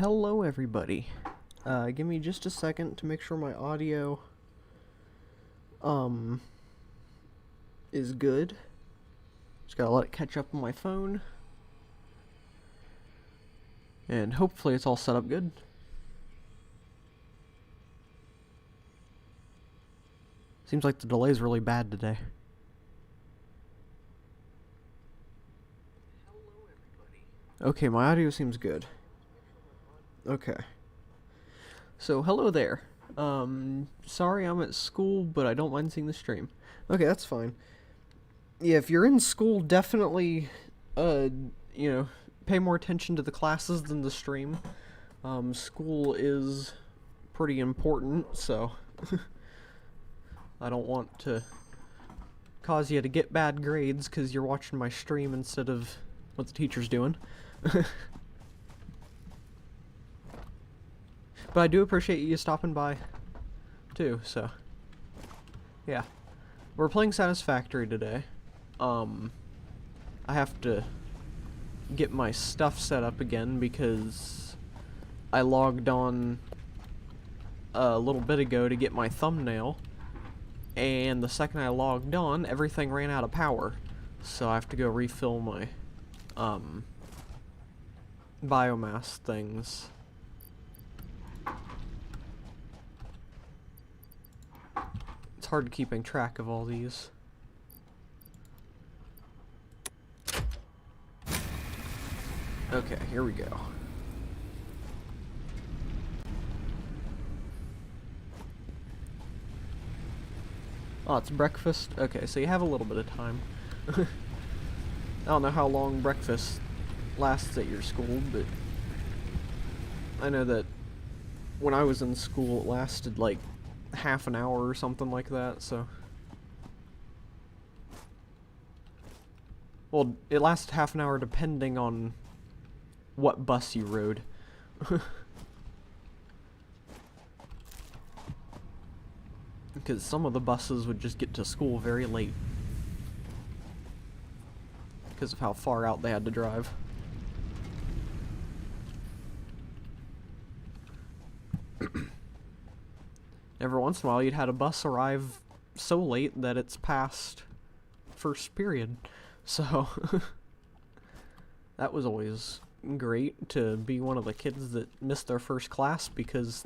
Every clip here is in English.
Hello everybody. Give me just a second to make sure my audio is good. Just gotta let it catch up on my phone. And hopefully it's all set up good. Seems like the delay is really bad today. Okay, my audio seems good. Okay. So, hello there. Sorry I'm at school, but I don't mind seeing the stream. Okay, that's fine. Yeah, if you're in school, definitely, pay more attention to the classes than the stream. School is pretty important, so I don't want to cause you to get bad grades because you're watching my stream instead of what the teacher's doing. But I do appreciate you stopping by, too, so, yeah. We're playing Satisfactory today. I have to get my stuff set up again because I logged on a little bit ago to get my thumbnail, and the second I logged on, everything ran out of power. So I have to go refill my, biomass things. It's hard keeping track of all these. Okay, here we go. Oh, it's breakfast? Okay, so you have a little bit of time. I don't know how long breakfast lasts at your school, but I know that when I was in school it lasted like half an hour or something like that, so. Well, it lasted half an hour depending on what bus you rode. Because some of the buses would just get to school very late because of how far out they had to drive. Every once in a while you'd had a bus arrive so late that it's past first period. So that was always great to be one of the kids that missed their first class because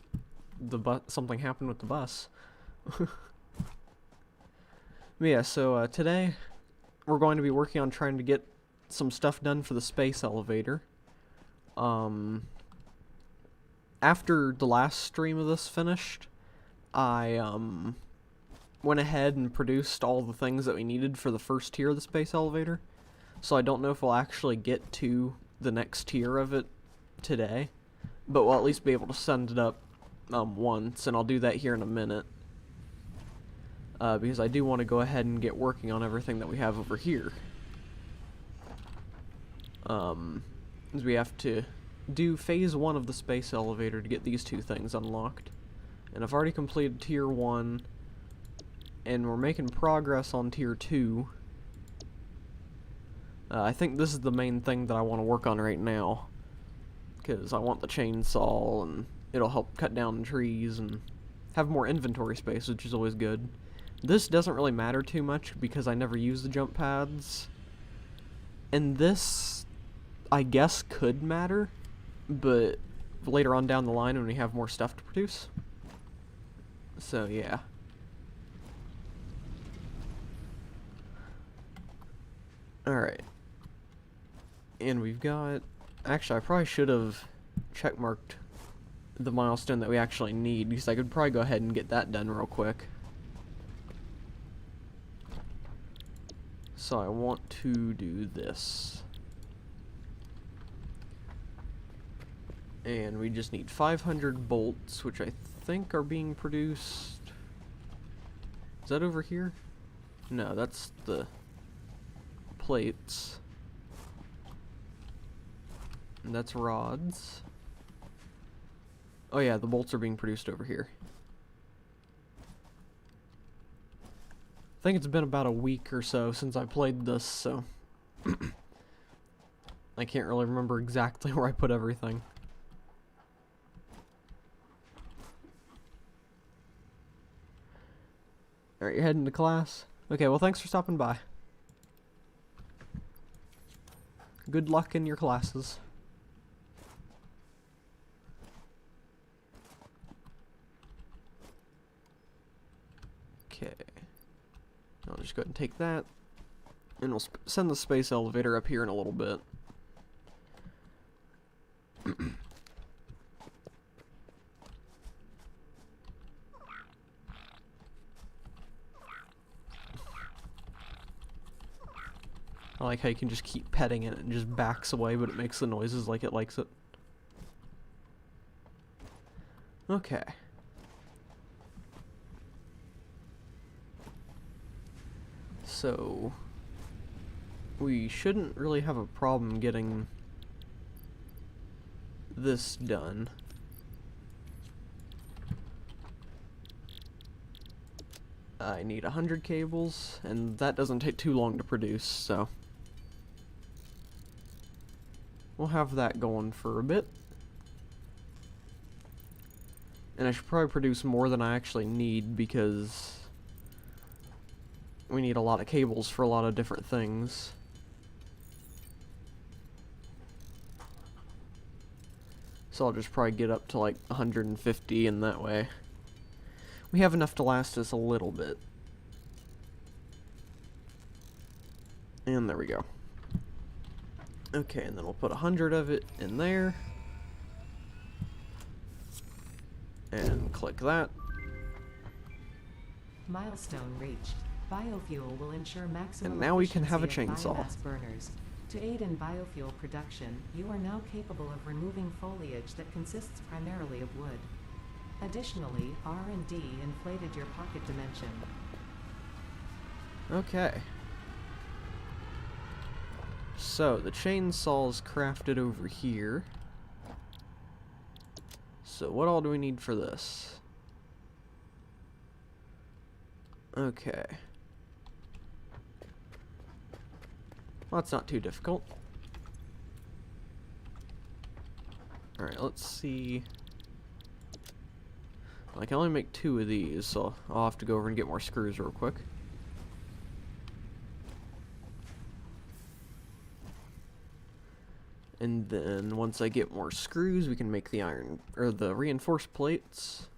something happened with the bus. Yeah, so today we're going to be working on trying to get some stuff done for the space elevator. After the last stream of this finished, I went ahead and produced all the things that we needed for the first tier of the space elevator. So I don't know if we'll actually get to the next tier of it today, but we'll at least be able to send it up once, and I'll do that here in a minute. Because I do want to go ahead and get working on everything that we have over here. As we have to do phase 1 of the space elevator to get these two things unlocked. And I've already completed tier 1, and we're making progress on tier 2. I think this is the main thing that I want to work on right now, because I want the chainsaw, and it'll help cut down trees and have more inventory space, which is always good. This doesn't really matter too much because I never use the jump pads, and this, I guess, could matter, but later on down the line when we have more stuff to produce. So yeah. Alright. And we've got... Actually, I probably should have checkmarked the milestone that we actually need, because I could probably go ahead and get that done real quick. So I want to do this. And we just need 500 bolts, which I think are being produced. Is that over here? No, that's the plates. And that's rods. Oh yeah, the bolts are being produced over here. I think it's been about a week or so since I played this, so I can't really remember exactly where I put everything. Alright, you're heading to class? Okay, well thanks for stopping by. Good luck in your classes. Okay. I'll just go ahead and take that. And we'll send the space elevator up here in a little bit. I like how you can just keep petting it and just backs away, but it makes the noises like it likes it. Okay. So, we shouldn't really have a problem getting this done. I need 100 cables, and that doesn't take too long to produce, so we'll have that going for a bit. And I should probably produce more than I actually need, because we need a lot of cables for a lot of different things. So I'll just probably get up to like 150, and that way we have enough to last us a little bit. And there we go. Okay, and then we'll put 100 of it in there. And click that. Milestone reached. Biofuel will ensure maximum And now we can have a efficiency of chainsaw. biomass burners. To aid in biofuel production, you are now capable of removing foliage that consists primarily of wood. Additionally, R&D inflated your pocket dimension. Okay. So, the chainsaw's crafted over here. So, what all do we need for this? Okay. Well, that's not too difficult. Alright, let's see. I can only make 2 of these, so I'll have to go over and get more screws real quick. And then once I get more screws, we can make the iron or the reinforced plates.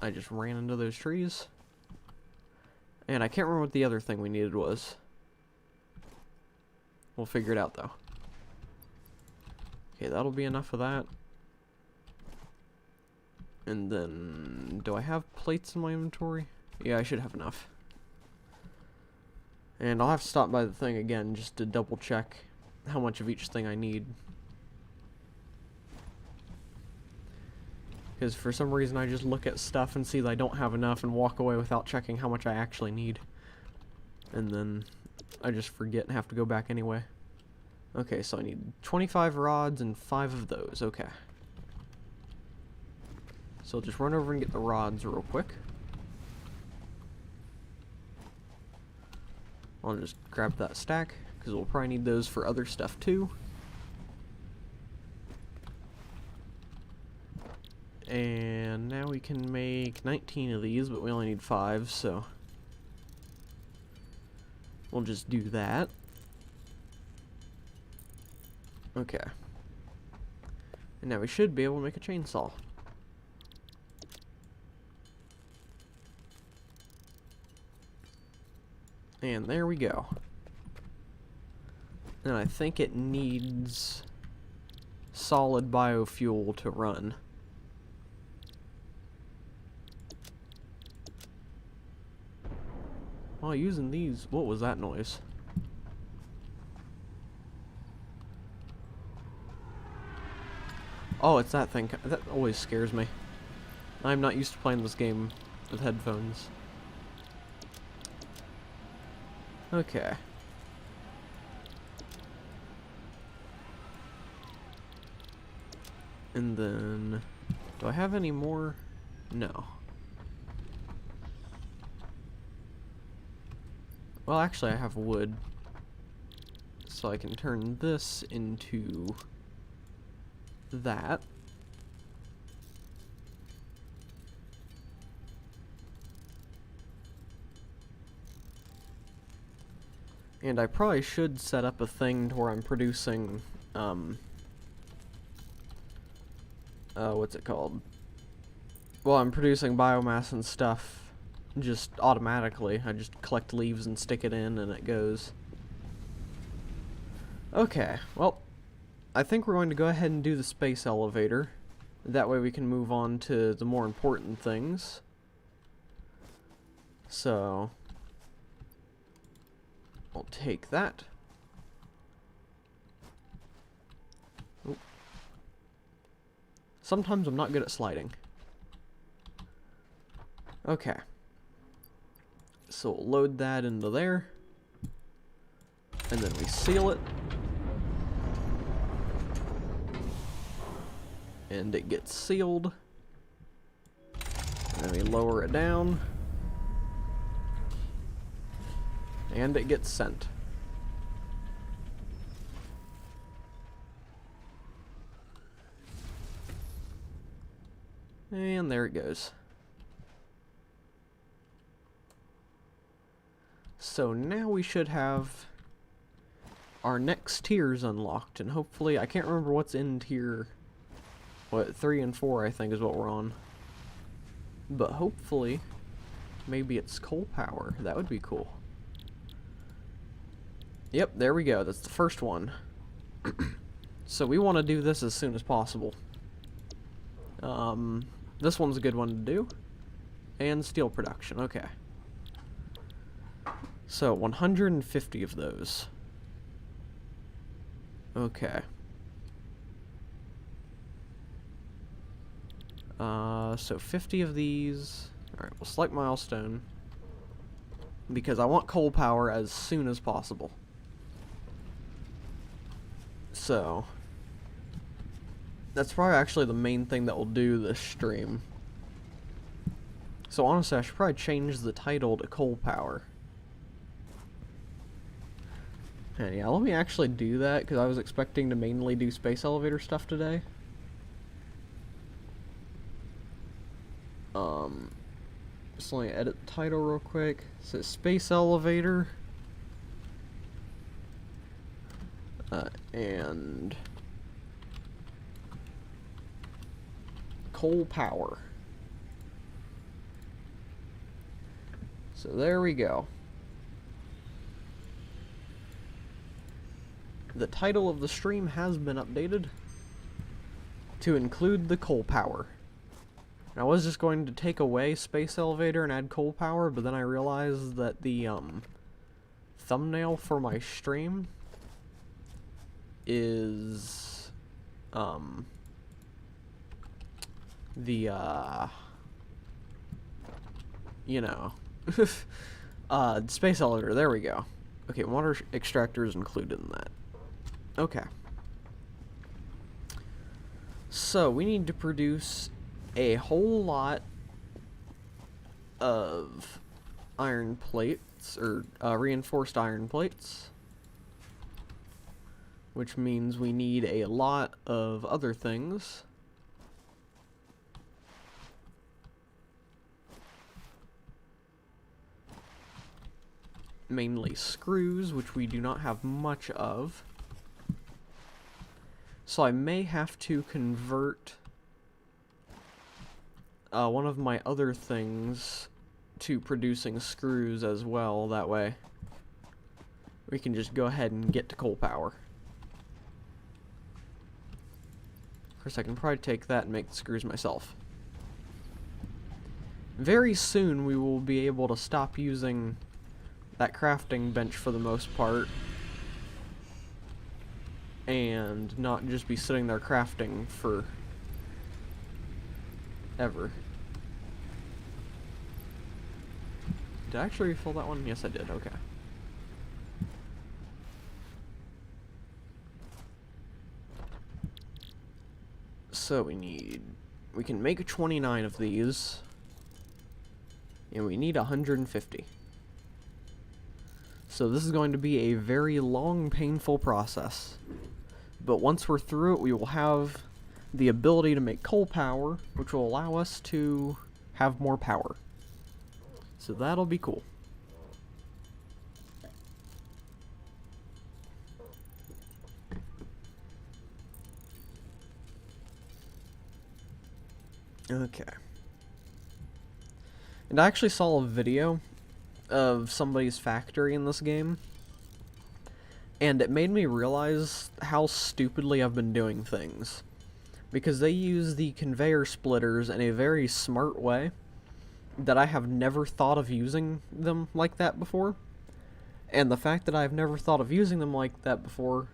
I just ran into those trees. And I can't remember what the other thing we needed was. We'll figure it out though. Okay, that'll be enough of that. And then, do I have plates in my inventory? Yeah, I should have enough. And I'll have to stop by the thing again just to double check how much of each thing I need. Because for some reason I just look at stuff and see that I don't have enough and walk away without checking how much I actually need. And then I just forget and have to go back anyway. Okay, so I need 25 rods and 5 of those. Okay. So I'll just run over and get the rods real quick. I'll just grab that stack, because we'll probably need those for other stuff too. And now we can make 19 of these, but we only need 5, so we'll just do that. Okay. And now we should be able to make a chainsaw. And there we go. And I think it needs solid biofuel to run. While using these, what was that noise? Oh, it's that thing. That always scares me. I'm not used to playing this game with headphones. Okay. And then, do I have any more? No. Well, actually I have wood. So I can turn this into that. And I probably should set up a thing to where I'm producing, what's it called? Well, I'm producing biomass and stuff just automatically. I just collect leaves and stick it in and it goes. Okay, well, I think we're going to go ahead and do the space elevator. That way we can move on to the more important things. So, I'll take that. Oop. Sometimes I'm not good at sliding. Okay. So we'll load that into there. And then we seal it. And it gets sealed. And then we lower it down. And it gets sent. And there it goes. So now we should have our next tiers unlocked, and hopefully, I can't remember what's in tier, what, 3 and 4 I think is what we're on. But hopefully, maybe it's coal power. That would be cool. Yep, there we go. That's the first one. So we want to do this as soon as possible. This one's a good one to do. And steel production, okay. So, 150 of those. Okay. So 50 of these. Alright, we'll select milestone. Because I want coal power as soon as possible. So, that's probably actually the main thing that will do this stream. So honestly, I should probably change the title to coal power. And yeah, let me actually do that, because I was expecting to mainly do space elevator stuff today. Just let me edit the title real quick. It says space elevator. And coal power. So there we go. The title of the stream has been updated to include the coal power. And I was just going to take away space elevator and add coal power, but then I realized that the thumbnail for my stream is you know, space elevator. There we go. Okay, water extractor is included in that. Okay. So, we need to produce a whole lot of iron plates, or reinforced iron plates. Which means we need a lot of other things. Mainly screws, which we do not have much of. So I may have to convert one of my other things to producing screws as well. That way we can just go ahead and get to coal power. Of course, I can probably take that and make the screws myself. Very soon we will be able to stop using that crafting bench for the most part, and not just be sitting there crafting for ever. Did I actually refill that one? Yes, I did. Okay. So we can make 29 of these, and we need 150. So this is going to be a very long, painful process. But once we're through it, we will have the ability to make coal power, which will allow us to have more power. So that'll be cool. Okay. And I actually saw a video of somebody's factory in this game, and it made me realize how stupidly I've been doing things. Because they use the conveyor splitters in a very smart way that I have never thought of using them like that before. And the fact that I've never thought of using them like that before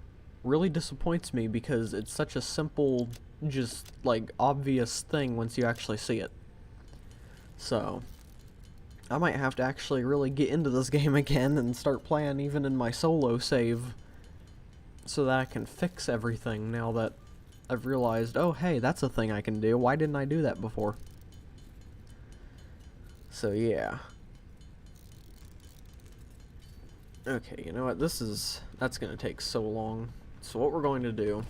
really disappoints me, because it's such a simple, just, like, obvious thing once you actually see it. So, I might have to actually really get into this game again and start playing even in my solo save, so that I can fix everything now that I've realized, oh hey, that's a thing I can do. Why didn't I do that before? So yeah. Okay, you know what? That's gonna take so long. So what we're going to do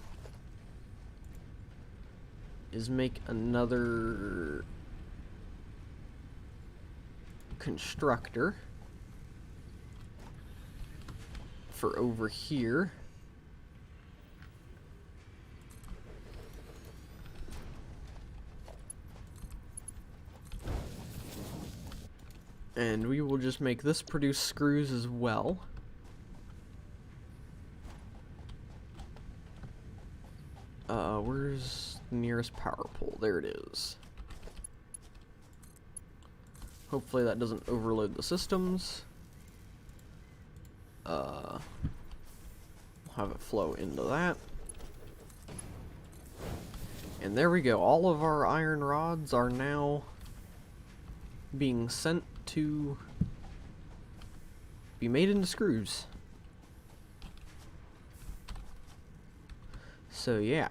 is make another constructor for over here. And we will just make this produce screws as well. Where's the nearest power pole? There it is. Hopefully that doesn't overload the systems. We'll have it flow into that. And there we go. All of our iron rods are now being sent to be made into screws. So yeah,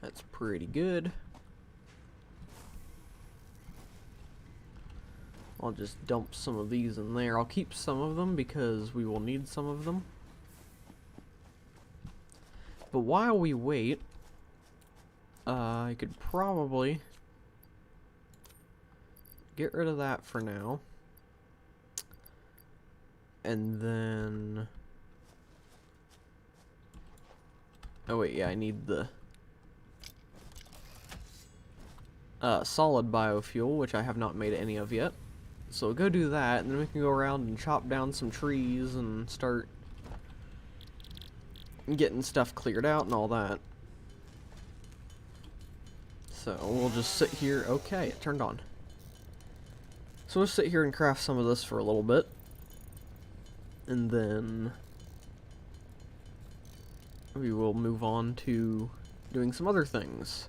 that's pretty good. I'll just dump some of these in there. I'll keep some of them because we will need some of them. But while we wait, I could probably get rid of that for now. And then... oh wait, yeah, I need the solid biofuel, which I have not made any of yet. So we'll go do that, and then we can go around and chop down some trees and start getting stuff cleared out and all that. So we'll just sit here. Okay, it turned on. So we'll sit here and craft some of this for a little bit. And then we will move on to doing some other things.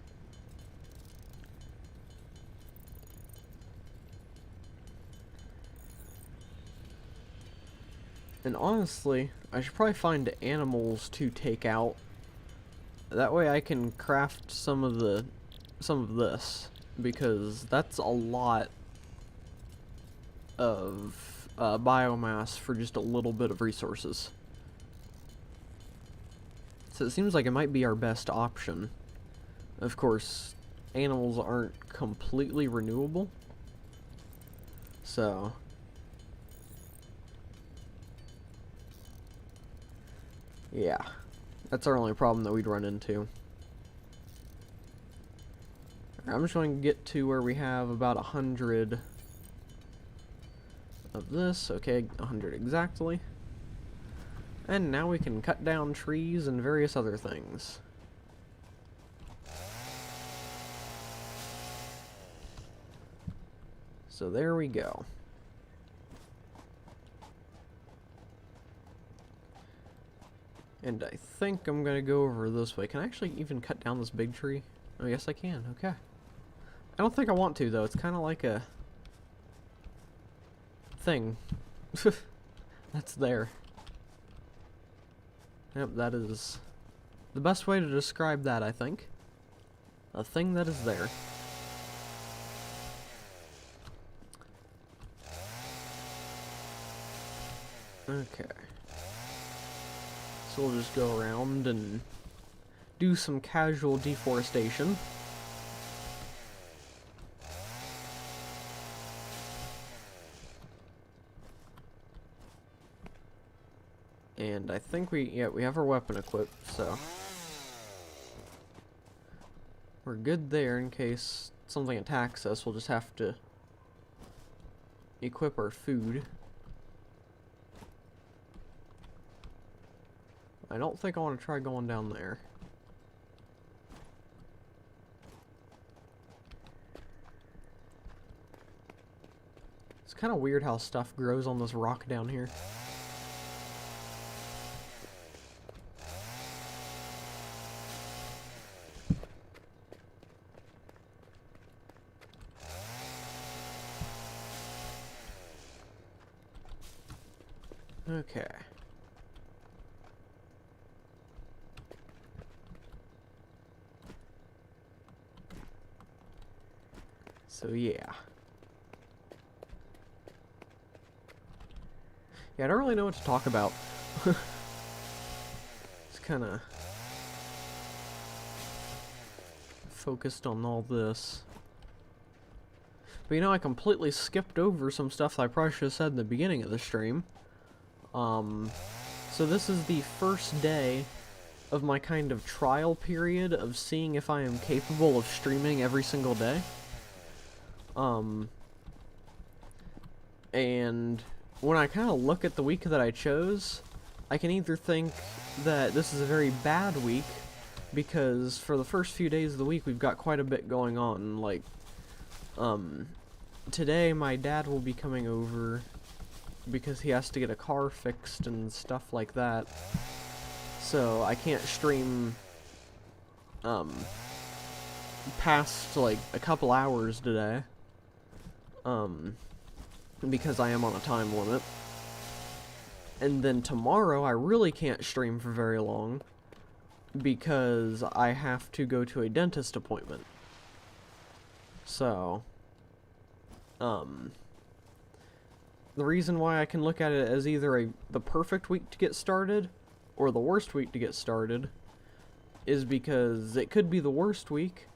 And honestly, I should probably find animals to take out. That way I can craft some of this, because that's a lot of biomass for just a little bit of resources. So it seems like it might be our best option. Of course, animals aren't completely renewable. So yeah, that's our only problem that we'd run into. I'm just going to get to where we have about 100 of this. Okay, 100 exactly. And now we can cut down trees and various other things. So there we go. And I think I'm gonna go over this way. Can I actually even cut down this big tree? Oh, yes I can. Okay. I don't think I want to, though. It's kind of like a thing that's there. Yep, that is the best way to describe that, I think. A thing that is there. Okay. So we'll just go around and do some casual deforestation. And I think we have our weapon equipped, so we're good there in case something attacks us. We'll just have to equip our food. I don't think I want to try going down there. It's kind of weird how stuff grows on this rock down here. Okay. So yeah. Yeah, I don't really know what to talk about. It's kind of focused on all this. But you know, I completely skipped over some stuff that I probably should have said in the beginning of the stream. So this is the first day of my kind of trial period of seeing if I am capable of streaming every single day. And when I kind of look at the week that I chose, I can either think that this is a very bad week, because for the first few days of the week we've got quite a bit going on. Like, today my dad will be coming over because he has to get a car fixed and stuff like that. So I can't stream past like a couple hours today. Because I am on a time limit. And then tomorrow I really can't stream for very long because I have to go to a dentist appointment. So, the reason why I can look at it as either the perfect week to get started or the worst week to get started is because it could be the worst week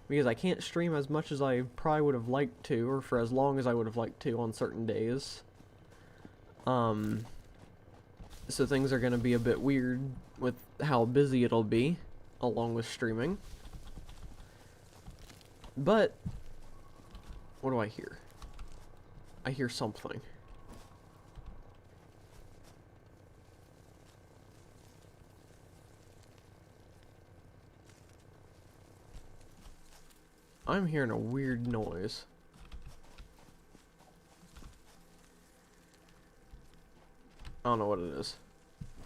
because I can't stream as much as I probably would have liked to, or for as long as I would have liked to on certain days. So things are going to be a bit weird with how busy it'll be, along with streaming. But, what do I hear? I hear something. I'm hearing a weird noise. I don't know what it is.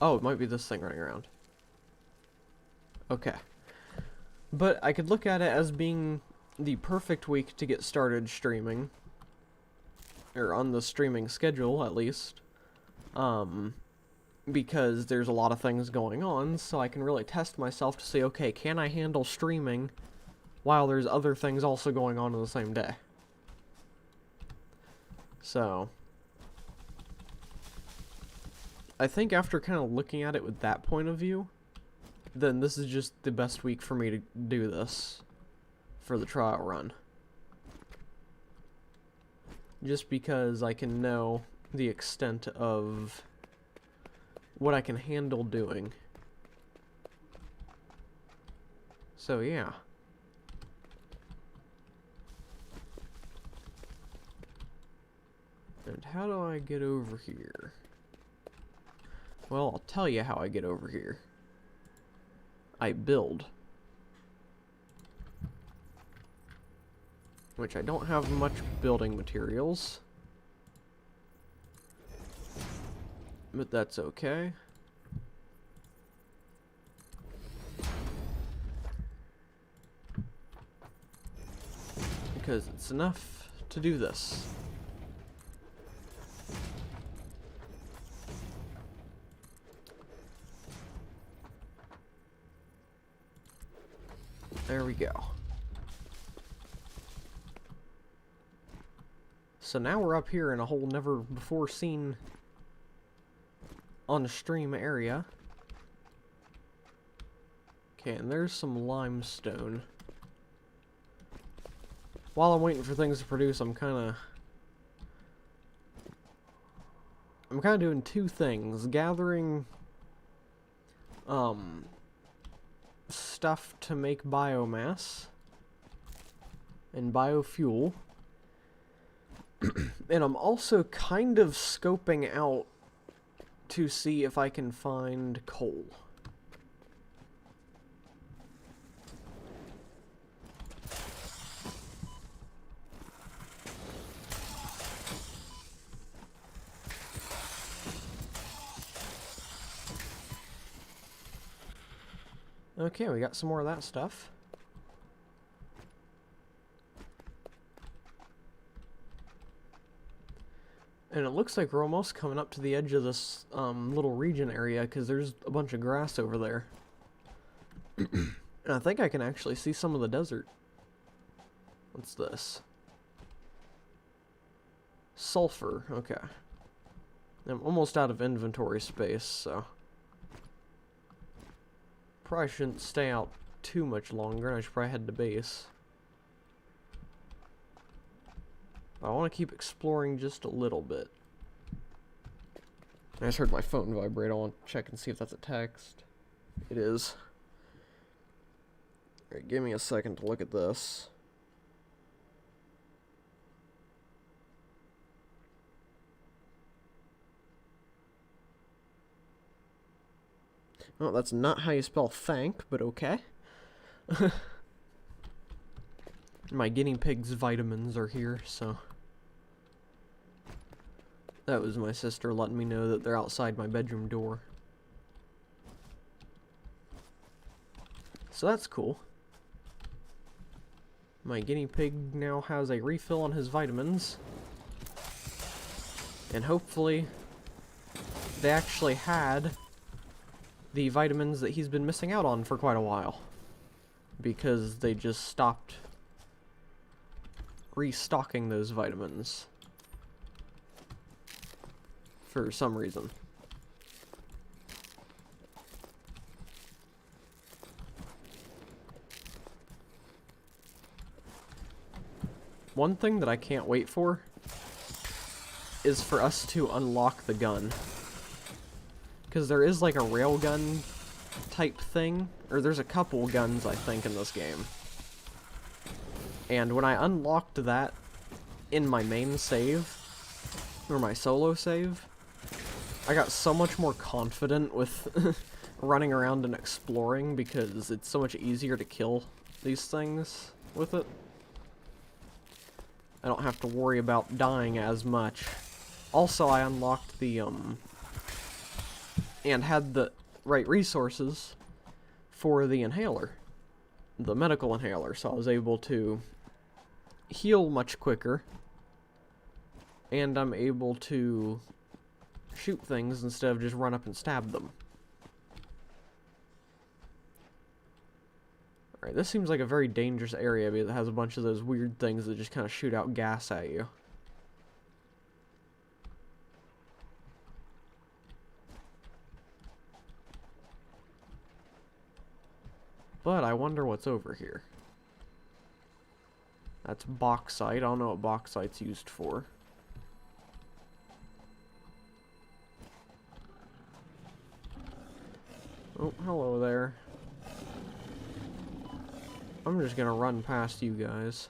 Oh, it might be this thing running around. Okay. But I could look at it as being the perfect week to get started streaming. Or on the streaming schedule, at least. Because there's a lot of things going on, so I can really test myself to say, okay, can I handle streaming while there's other things also going on the same day? So, I think after kind of looking at it with that point of view, then this is just the best week for me to do this for the trial run. Just because I can know the extent of what I can handle doing. So yeah. And how do I get over here? Well, I'll tell you how I get over here. I build. Which I don't have much building materials. But that's okay. Because it's enough to do this. There we go. So now we're up here in a whole never before seen on stream area. Okay, and there's some limestone. While I'm waiting for things to produce, I'm kind of doing two things. Gathering stuff to make biomass, and biofuel. And I'm also kind of scoping out to see if I can find coal. Okay, we got some more of that stuff. And it looks like we're almost coming up to the edge of this little region area, because there's a bunch of grass over there. And I think I can actually see some of the desert. What's this? Sulfur, okay. I'm almost out of inventory space, so probably shouldn't stay out too much longer, and I should probably head to base. But I want to keep exploring just a little bit. I just heard my phone vibrate. I want to check and see if that's a text. It is. Alright, give me a second to look at this. Oh, that's not how you spell thank, but okay. My guinea pig's vitamins are here, so... That was my sister letting me know that they're outside my bedroom door. So that's cool. My guinea pig now has a refill on his vitamins. And hopefully they actually had the vitamins that he's been missing out on for quite a while, because they just stopped restocking those vitamins for some reason. One thing that I can't wait for is for us to unlock the gun. Because there is like a railgun type thing, or there's a couple guns I think in this game. And when I unlocked that in my main save, or my solo save, I got so much more confident with running around and exploring, because it's so much easier to kill these things with it. I don't have to worry about dying as much. Also, I unlocked the, and had the right resources for the inhaler, the medical inhaler, so I was able to heal much quicker, and I'm able to shoot things instead of just run up and stab them. Alright, this seems like a very dangerous area because it has a bunch of those weird things that just kind of shoot out gas at you. But I wonder what's over here. That's bauxite. I don't know what bauxite's used for. Oh, hello there. I'm just gonna run past you guys.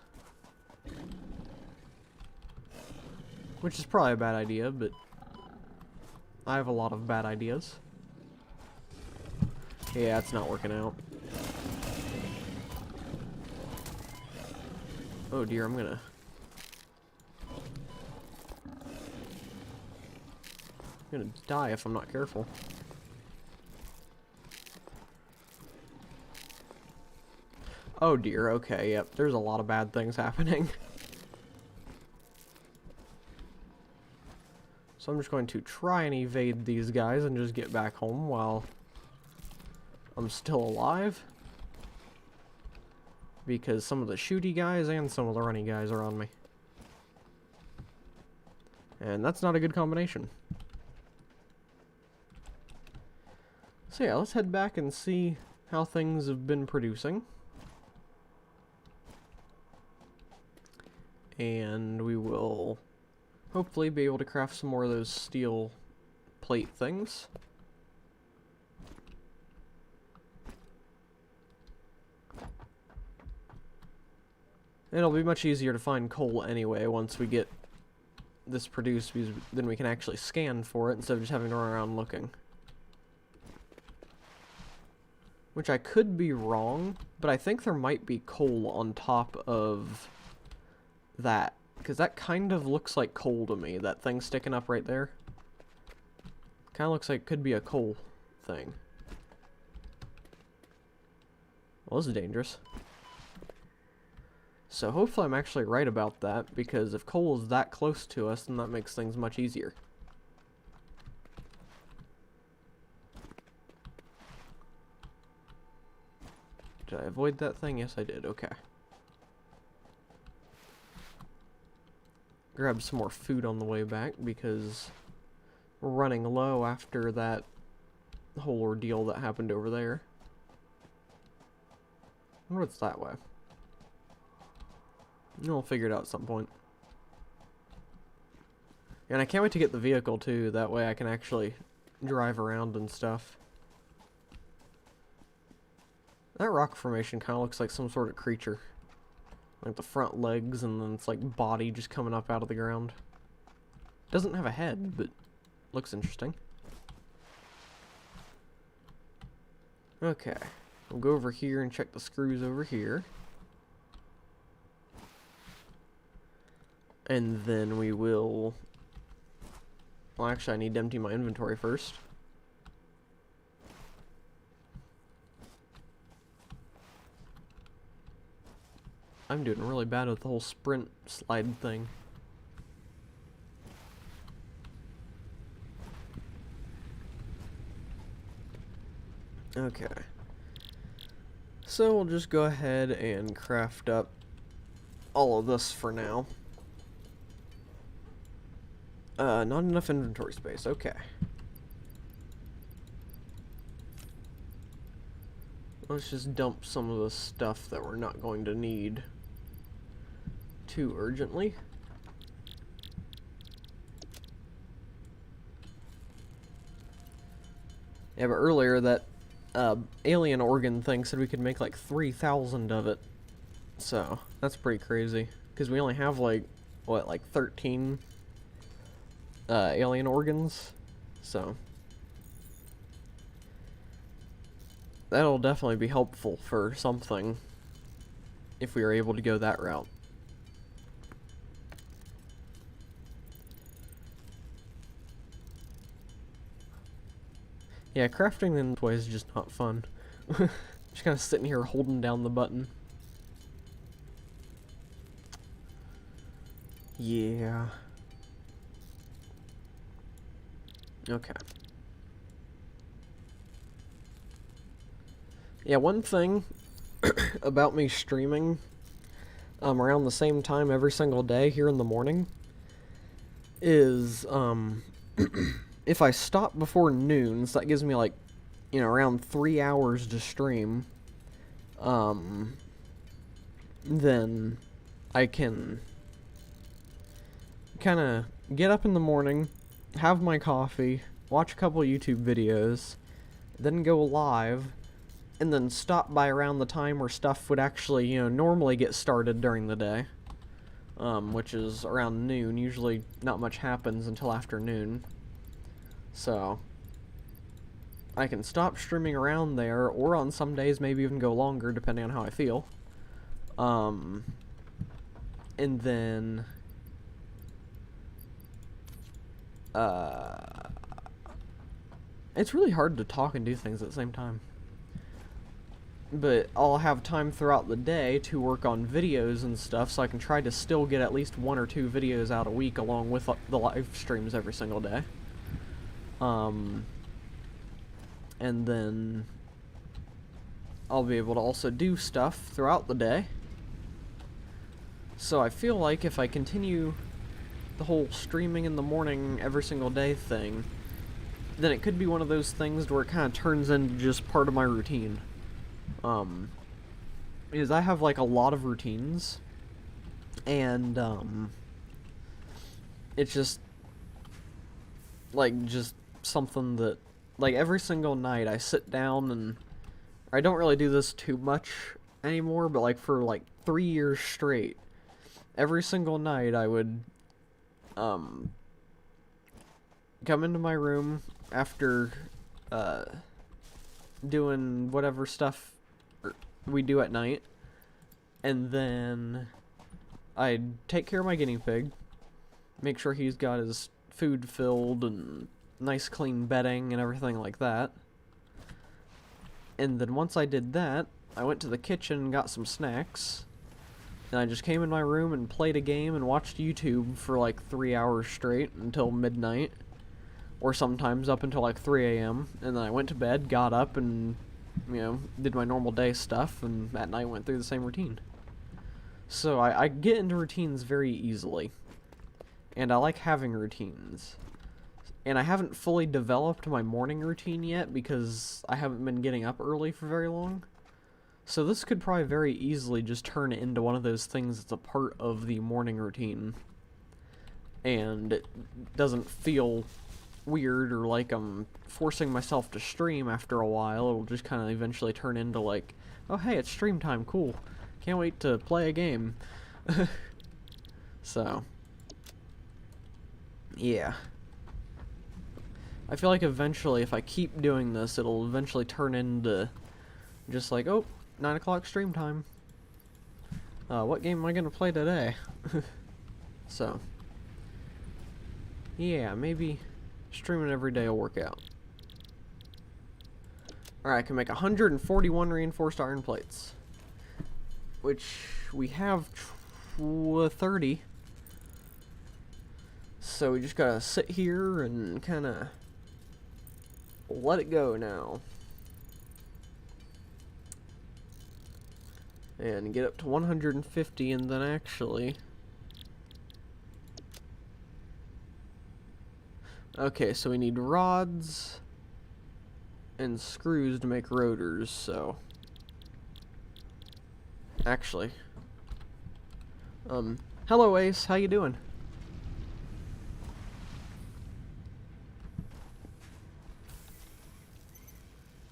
Which is probably a bad idea, but I have a lot of bad ideas. Yeah, it's not working out. Oh dear, I'm gonna die if I'm not careful. Oh dear, okay, yep, there's a lot of bad things happening. So I'm just going to try and evade these guys and just get back home while I'm still alive. Because some of the shooty guys and some of the runny guys are on me. And that's not a good combination. So yeah, let's head back and see how things have been producing. And we will hopefully be able to craft some more of those steel plate things. It'll be much easier to find coal anyway once we get this produced, because then we can actually scan for it instead of just having to run around looking. Which I could be wrong, but I think there might be coal on top of that. Because that kind of looks like coal to me, that thing sticking up right there. Kind of looks like it could be a coal thing. Well, this is dangerous. So hopefully I'm actually right about that, because if coal is that close to us, then that makes things much easier. Did I avoid that thing? Yes, I did. Okay. Grab some more food on the way back, because we're running low after that whole ordeal that happened over there. I wonder what's that way. We'll figure it out at some point. And I can't wait to get the vehicle too, that way I can actually drive around and stuff. That rock formation kind of looks like some sort of creature. Like the front legs and then it's like body just coming up out of the ground. Doesn't have a head, but looks interesting. Okay, we'll go over here and check the screws over here. And then we will... Well, actually, I need to empty my inventory first. I'm doing really bad with the whole sprint slide thing. Okay. So we'll just go ahead and craft up all of this for now. Not enough inventory space. Okay. Let's just dump some of the stuff that we're not going to need too urgently. Yeah, but earlier that alien organ thing said we could make like 3,000 of it. So, that's pretty crazy. Because we only have like, what, like 13 alien organs? So, that'll definitely be helpful for something if we are able to go that route. Yeah, crafting in toys is just not fun. Just kind of sitting here holding down the button. Yeah. Okay. Yeah, one thing about me streaming around the same time every single day here in the morning is if I stop before noon, so that gives me like, you know, around 3 hours to stream, then I can kind of get up in the morning, have my coffee, watch a couple YouTube videos, then go live, and then stop by around the time where stuff would actually, you know, normally get started during the day, which is around noon. Usually not much happens until afternoon. So, I can stop streaming around there, or on some days maybe even go longer, depending on how I feel. And then... it's really hard to talk and do things at the same time. But I'll have time throughout the day to work on videos and stuff, so I can try to still get at least 1 or 2 videos out a week along with the live streams every single day. And then I'll be able to also do stuff throughout the day. So I feel like if I continue the whole streaming in the morning every single day thing, then it could be one of those things where it kind of turns into just part of my routine. Because I have like a lot of routines, and it's just like something that, like, every single night I sit down, and I don't really do this too much anymore, but like for like 3 years straight. Every single night I would come into my room after doing whatever stuff we do at night, and then I'd take care of my guinea pig, make sure he's got his food filled and nice clean bedding and everything like that. And then once I did that, I went to the kitchen and got some snacks, and I just came in my room and played a game and watched YouTube for like 3 hours straight until midnight, or sometimes up until like 3 a.m. And then I went to bed, got up, and, you know, did my normal day stuff, and at night went through the same routine. So I get into routines very easily, and I like having routines. And I haven't fully developed my morning routine yet because I haven't been getting up early for very long. So this could probably very easily just turn into one of those things that's a part of the morning routine, and it doesn't feel weird or like I'm forcing myself to stream after a while. It'll just kind of eventually turn into like, oh hey, it's stream time, cool. Can't wait to play a game. So, yeah. I feel like eventually, if I keep doing this, it'll eventually turn into just like, oh, 9 o'clock stream time. What game am I gonna play today? So, yeah, maybe streaming every day will work out. Alright, I can make 141 reinforced iron plates, which we have 30. So we just gotta sit here and kinda let it go now. And get up to 150, and then actually... Okay, so we need rods and screws to make rotors, so... Actually... hello Ace, how you doing?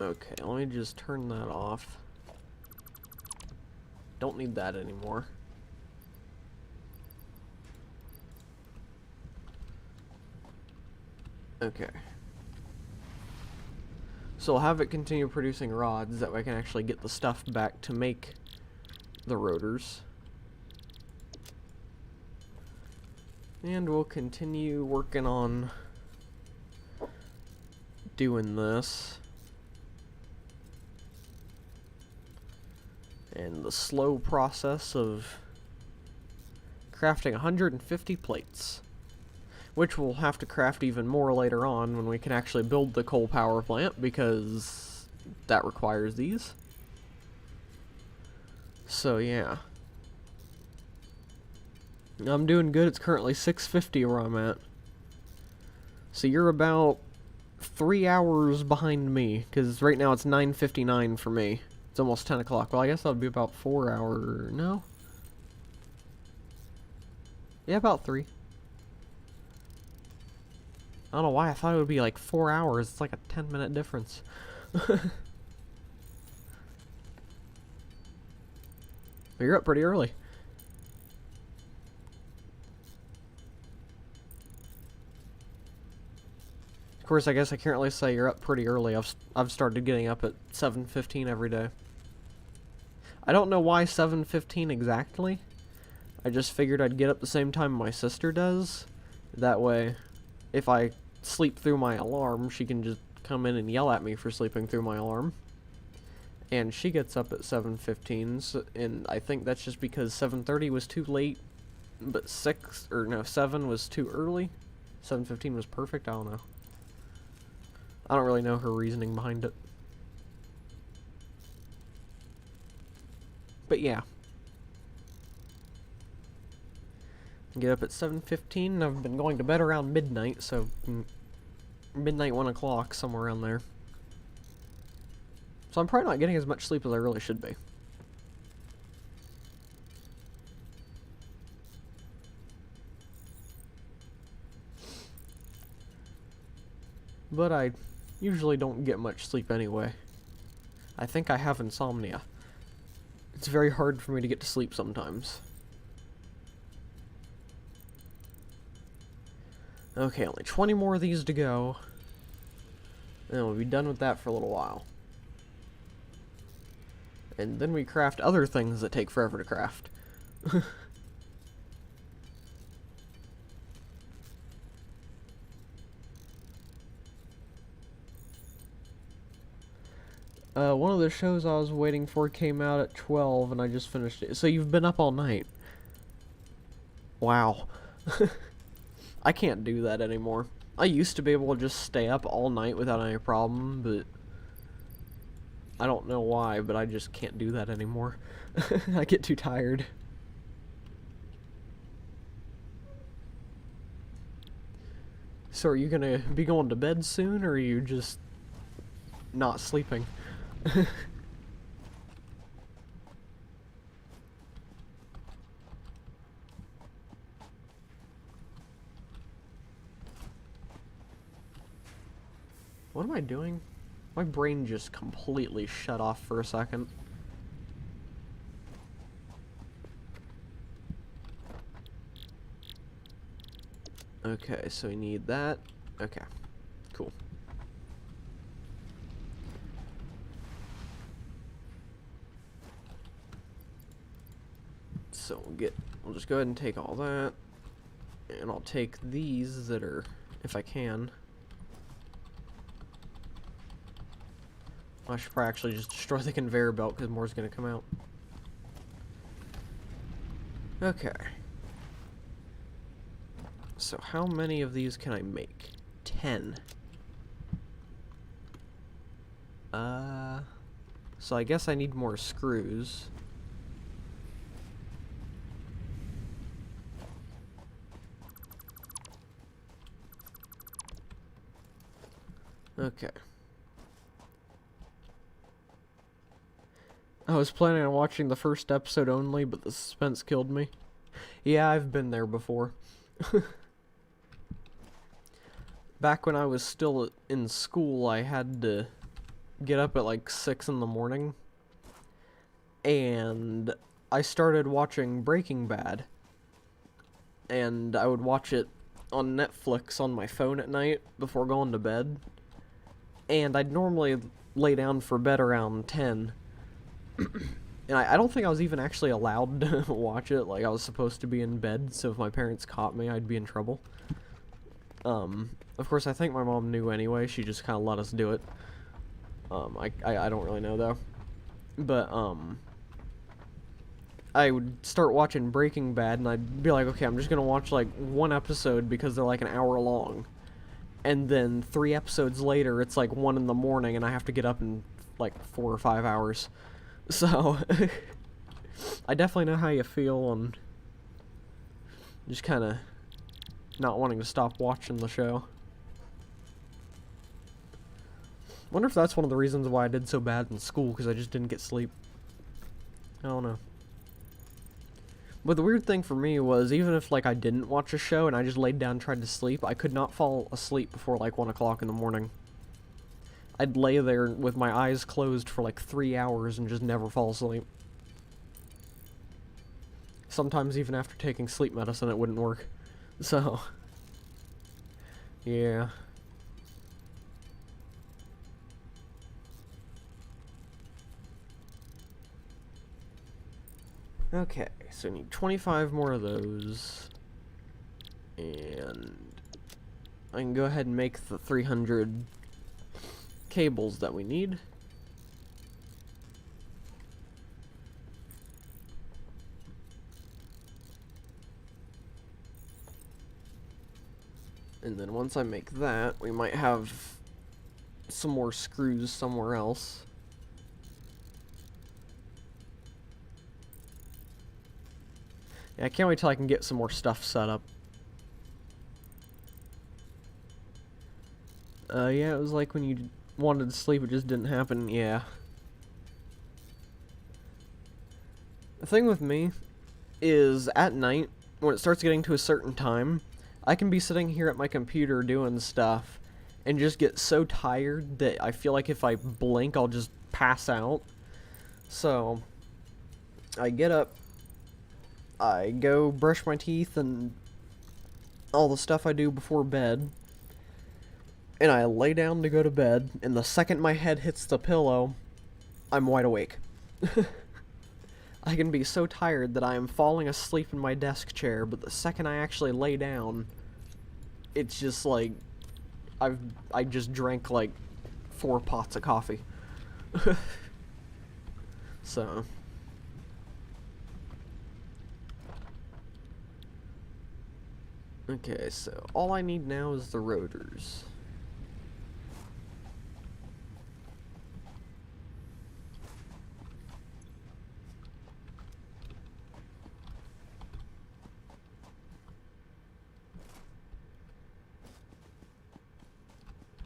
Okay, let me just turn that off. Don't need that anymore. Okay. So I'll have it continue producing rods, that way I can actually get the stuff back to make the rotors. And we'll continue working on doing this. And the slow process of crafting 150 plates, which we'll have to craft even more later on when we can actually build the coal power plant, because that requires these. So yeah, I'm doing good. It's currently 6:50 where I'm at, so you're about 3 hours behind me, because right now it's 9:59 for me. It's almost 10 o'clock. Well, I guess that would be about 4 hours. No? Yeah, about 3. I don't know why I thought it would be like 4 hours. It's like a 10-minute difference. You're up pretty early. Of course, I guess I can't really say you're up pretty early. I've started getting up at 7:15 every day. I don't know why 7:15 exactly. I just figured I'd get up the same time my sister does. That way, if I sleep through my alarm, she can just come in and yell at me for sleeping through my alarm. And she gets up at 7:15, so, and I think that's just because 7:30 was too late, but 7 was too early. 7:15 was perfect, I don't know. I don't really know her reasoning behind it. But yeah. Get up at 7:15, and I've been going to bed around midnight, so midnight, 1 o'clock, somewhere around there. So I'm probably not getting as much sleep as I really should be. But I usually don't get much sleep anyway. I think I have insomnia. It's very hard for me to get to sleep sometimes. Okay, only 20 more of these to go. And we'll be done with that for a little while. And then we craft other things that take forever to craft. One of the shows I was waiting for came out at 12 and I just finished it. So you've been up all night. Wow. I can't do that anymore. I used to be able to just stay up all night without any problem, but I don't know why, but I just can't do that anymore. I get too tired. So are you gonna be going to bed soon, or are you just not sleeping? What am I doing? My brain just completely shut off for a second. Okay, so we need that. Okay, cool. So we'll just go ahead and take all that. And I'll take these that are, if I can. I should probably actually just destroy the conveyor belt because more's gonna come out. Okay. So how many of these can I make? 10. So I guess I need more screws. Okay. I was planning on watching the first episode only, but the suspense killed me. Yeah, I've been there before. Back when I was still in school, I had to get up at like 6 in the morning. And I started watching Breaking Bad. And I would watch it on Netflix on my phone at night before going to bed. And I'd normally lay down for bed around 10. And I don't think I was even actually allowed to watch it. Like, I was supposed to be in bed, so if my parents caught me, I'd be in trouble. Of course, I think my mom knew anyway. She just kind of let us do it. I don't really know, though. But, I would start watching Breaking Bad, and I'd be like, okay, I'm just gonna watch, like, one episode because they're, like, an hour long. And then 3 episodes later, it's, like, 1 in the morning, and I have to get up in, like, 4 or 5 hours. So, I definitely know how you feel on just kind of not wanting to stop watching the show. Wonder if that's one of the reasons why I did so bad in school, because I just didn't get sleep. I don't know. But the weird thing for me was, even if, like, I didn't watch a show and I just laid down and tried to sleep, I could not fall asleep before, like, 1 o'clock in the morning. I'd lay there with my eyes closed for like 3 hours and just never fall asleep. Sometimes even after taking sleep medicine it wouldn't work. So, yeah. Okay, so I need 25 more of those. And I can go ahead and make the 300 cables that we need. And then once I make that, we might have some more screws somewhere else. Yeah, I can't wait till I can get some more stuff set up. Yeah, it was like when you wanted to sleep, it just didn't happen. Yeah. The thing with me is at night, when it starts getting to a certain time, I can be sitting here at my computer doing stuff and just get so tired that I feel like if I blink, I'll just pass out. So, I get up, I go brush my teeth and all the stuff I do before bed, and I lay down to go to bed, and the second my head hits the pillow, I'm wide awake. I can be so tired that I am falling asleep in my desk chair, but the second I actually lay down, it's just like I just drank like 4 pots of coffee. So okay, so all I need now is the rotors.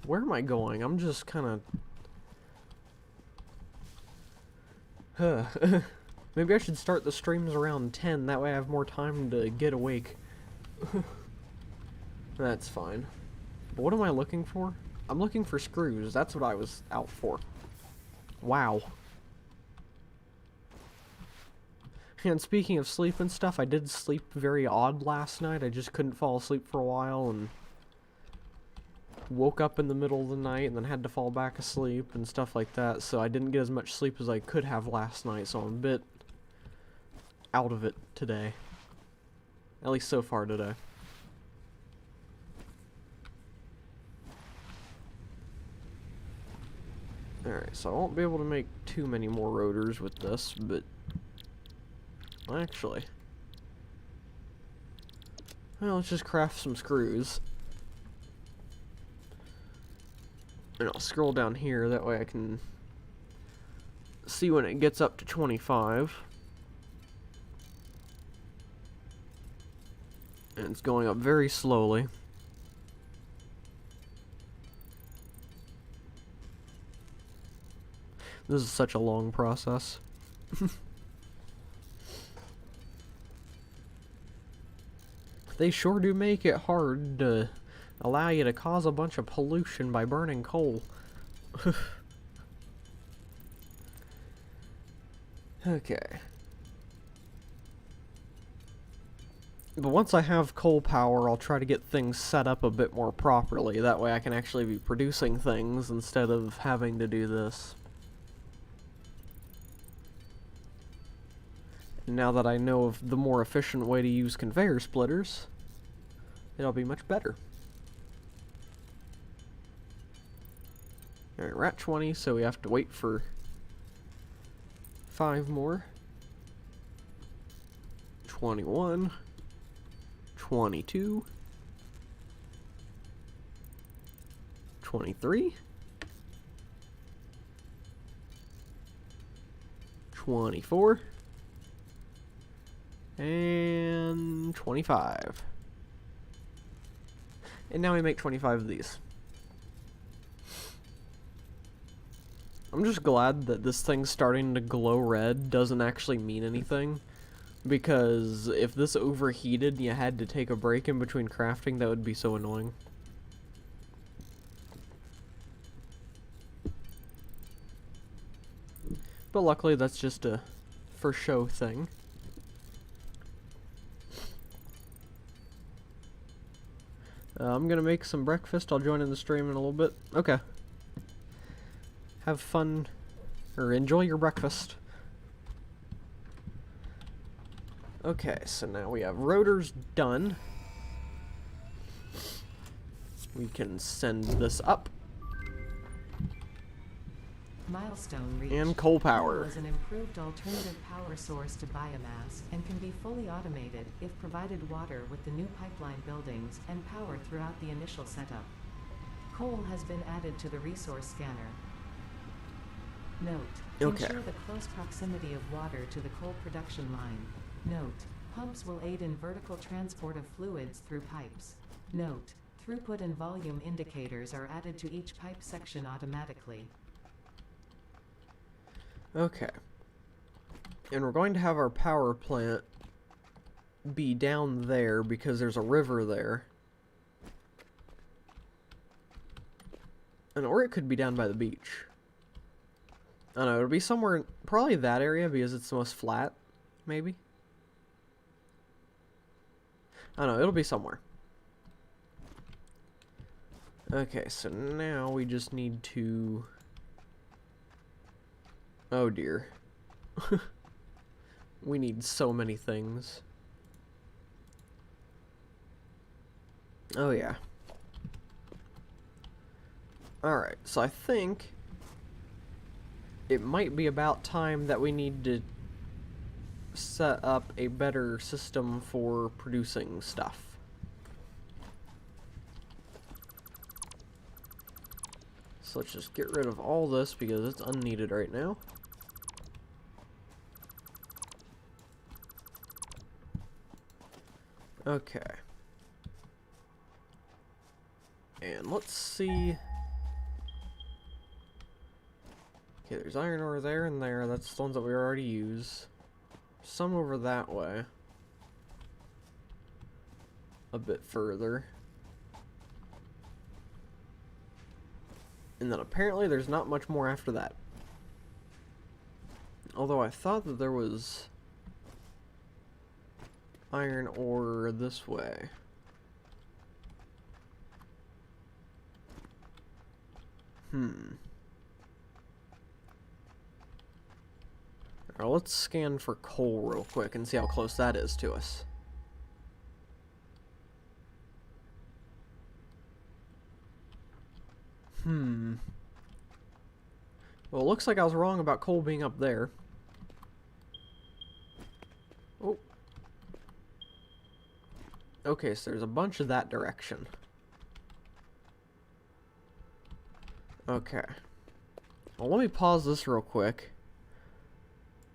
Where am I going? I'm just kind of... Maybe I should start the streams around 10, that way I have more time to get awake. That's fine. But what am I looking for? I'm looking for screws, that's what I was out for. Wow. And speaking of sleep and stuff, I did sleep very odd last night. I just couldn't fall asleep for a while and woke up in the middle of the night and then had to fall back asleep and stuff like that, so I didn't get as much sleep as I could have last night, so I'm a bit out of it today. At least so far today. Alright, so I won't be able to make too many more rotors with this, but actually, well, let's just craft some screws. And I'll scroll down here, that way I can see when it gets up to 25. And it's going up very slowly. This is such a long process. They sure do make it hard to allow you to cause a bunch of pollution by burning coal. Okay. But once I have coal power, I'll try to get things set up a bit more properly. That way I can actually be producing things instead of having to do this. Now that I know of the more efficient way to use conveyor splitters, it'll be much better. Alright, we're at 20, so we have to wait for 5 more. 21. 22. 23. 24. And 25. And now we make 25 of these. I'm just glad that this thing starting to glow red doesn't actually mean anything. Because if this overheated and you had to take a break in between crafting, that would be so annoying. But luckily that's just a for show thing. I'm gonna make some breakfast. I'll join in the stream in a little bit. Okay. Have fun, or enjoy your breakfast. Okay, so now we have rotors done. We can send this up. Milestone reached. And coal power. Coal is an improved alternative power source to biomass and can be fully automated if provided water with the new pipeline buildings and power throughout the initial setup. Coal has been added to the resource scanner. Note: ensure the close proximity of water to the coal production line. Note: pumps will aid in vertical transport of fluids through pipes. Note: throughput and volume indicators are added to each pipe section automatically. Okay. And we're going to have our power plant be down there because there's a river there. And or it could be down by the beach. I don't know, it'll be somewhere, probably that area because it's the most flat. maybe? I don't know, it'll be somewhere. Okay, so now we just need to... Oh dear. We need so many things. Oh yeah. Alright, so I think it might be about time that we need to set up a better system for producing stuff. So let's just get rid of all this because it's unneeded right now. Okay. And let's see. Okay, there's iron ore there and there. That's the ones that we already use. Some over that way. A bit further. And then apparently there's not much more after that. Although I thought that there was iron ore this way. Alright, let's scan for coal real quick and see how close that is to us. Well, it looks like I was wrong about coal being up there. Oh. Okay, so there's a bunch of that direction. Okay. Well, let me pause this real quick.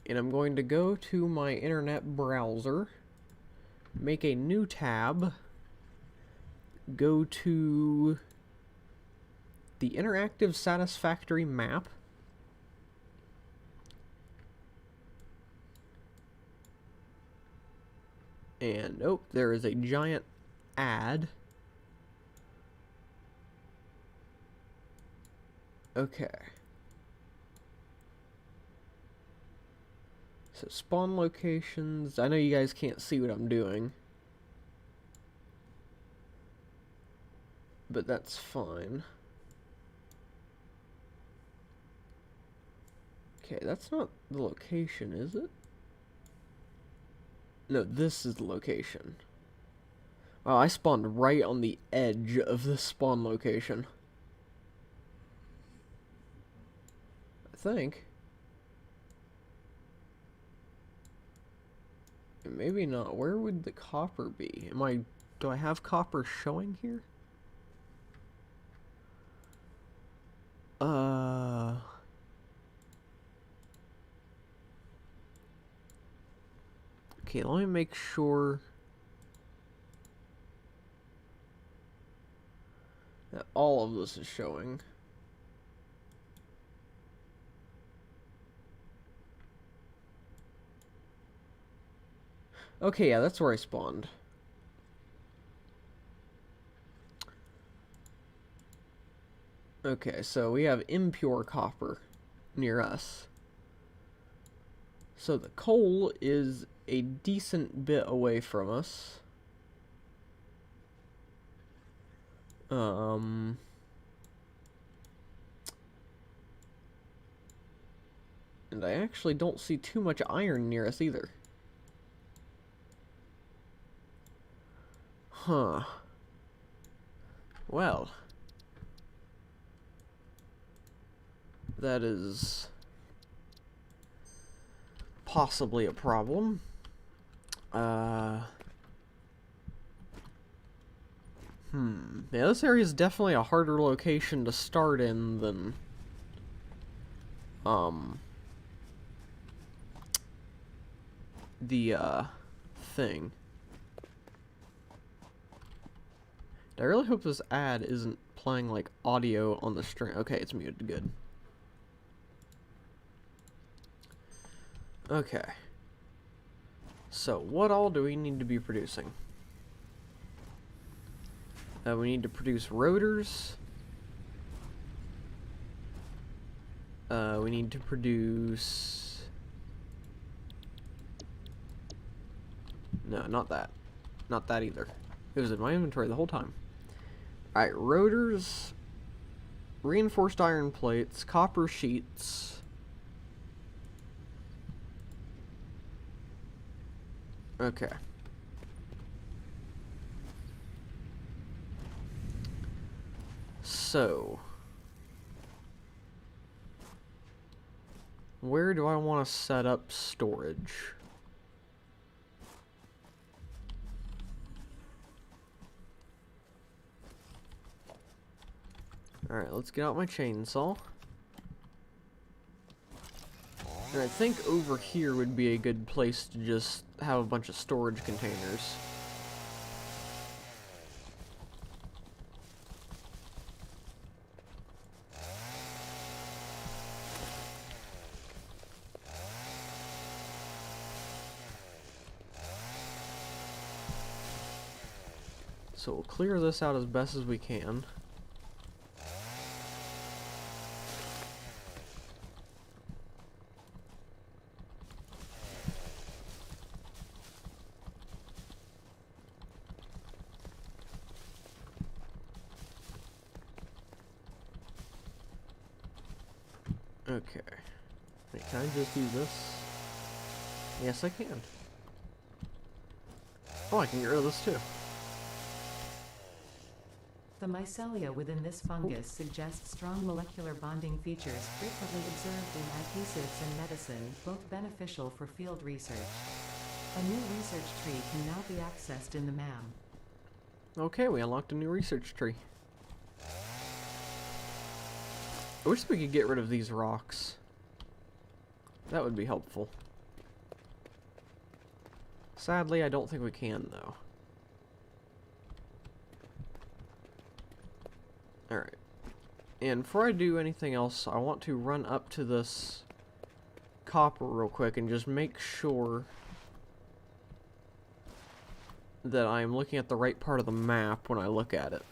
And I'm going to go to my internet browser. Make a new tab. Go to the interactive Satisfactory map. And, oh, there is a giant ad. Okay. So, spawn locations. I know you guys can't see what I'm doing. But that's fine. Okay, that's not the location, is it? No, this is the location. Wow, I spawned right on the edge of the spawn location. I think. Maybe not. Where would the copper be? Do I have copper showing here? Okay, let me make sure that all of this is showing. Okay, yeah, that's where I spawned. Okay, so we have impure copper near us. So the coal is a decent bit away from us. And I actually don't see too much iron near us either. Huh. Well. That is possibly a problem. Yeah, this area is definitely a harder location to start in than the thing. I really hope this ad isn't playing like audio on the stream. Okay, it's muted. Good. Okay. So, what all do we need to be producing? We need to produce rotors. We need to produce No, not that. Not that either. It was in my inventory the whole time. Alright, rotors, reinforced iron plates, copper sheets. Okay. So, where do I want to set up storage? Alright, let's get out my chainsaw. And I think over here would be a good place to just have a bunch of storage containers. So we'll clear this out as best as we can. Okay. Wait, can I just do this? Yes, I can. Oh, I can get rid of this too. The mycelia within this fungus suggests strong molecular bonding features frequently observed in adhesives and medicine, both beneficial for field research. A new research tree can now be accessed in the MAM. Okay, we unlocked a new research tree. I wish we could get rid of these rocks. That would be helpful. Sadly, I don't think we can, though. Alright. And before I do anything else, I want to run up to this copper real quick and just make sure that I'm looking at the right part of the map when I look at it.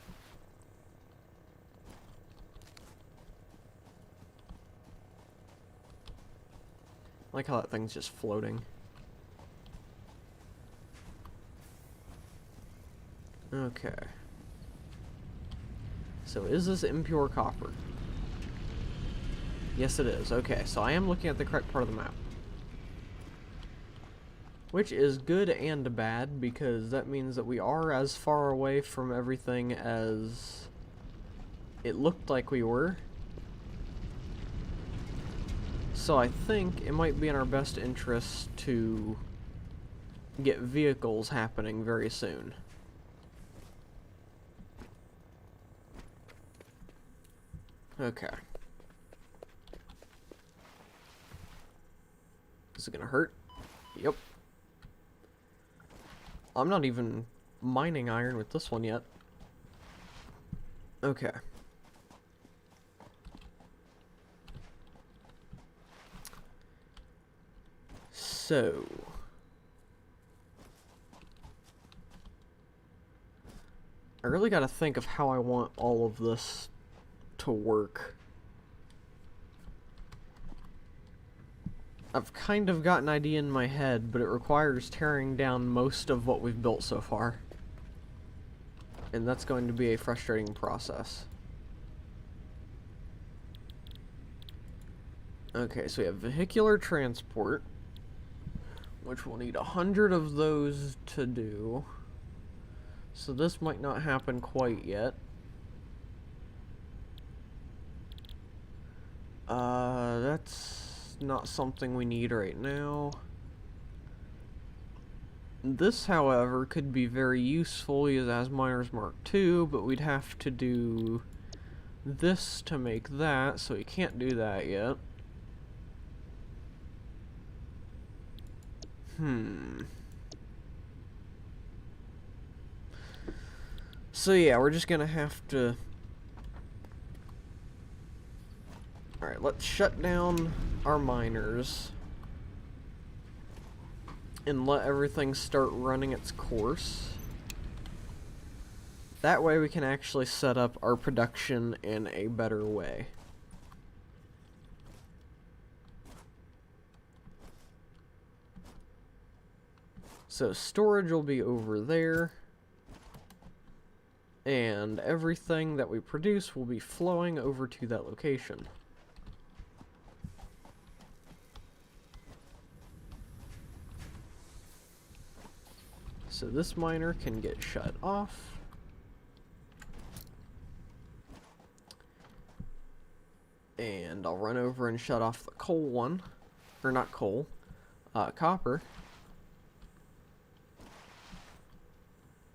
I like how that thing's just floating. Okay. So is this impure copper? Yes it is. Okay, so I am looking at the correct part of the map. Which is good and bad, because that means that we are as far away from everything as it looked like we were. So I think it might be in our best interest to get vehicles happening very soon. Okay. Is it gonna hurt? Yep. I'm not even mining iron with this one yet. Okay. So, I really gotta think of how I want all of this to work. I've kind of got an idea in my head, but it requires tearing down most of what we've built so far. And that's going to be a frustrating process. Okay, so we have vehicular transport, which we'll need 100 of those to do. So this might not happen quite yet. That's not something we need right now. This, however, could be very useful as Miners Mark II, but we'd have to do this to make that, so we can't do that yet. So yeah, we're just gonna have to... Alright, let's shut down our miners and let everything start running its course. That way we can actually set up our production in a better way. So storage will be over there. And everything that we produce will be flowing over to that location. So this miner can get shut off. And I'll run over and shut off the coal one. Or not coal, copper.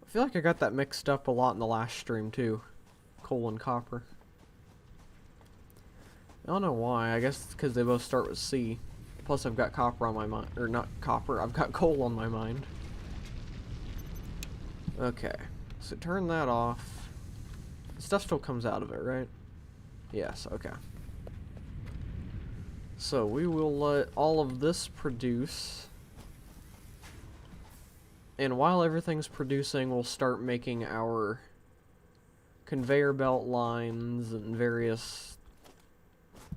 I feel like I got that mixed up a lot in the last stream too. Coal and copper. I don't know why. I guess it's because they both start with C. Plus I've got copper on my mind. Or not copper, I've got coal on my mind. Okay. So turn that off. Stuff still comes out of it, right? Yes, okay. So we will let all of this produce. And while everything's producing, we'll start making our conveyor belt lines and various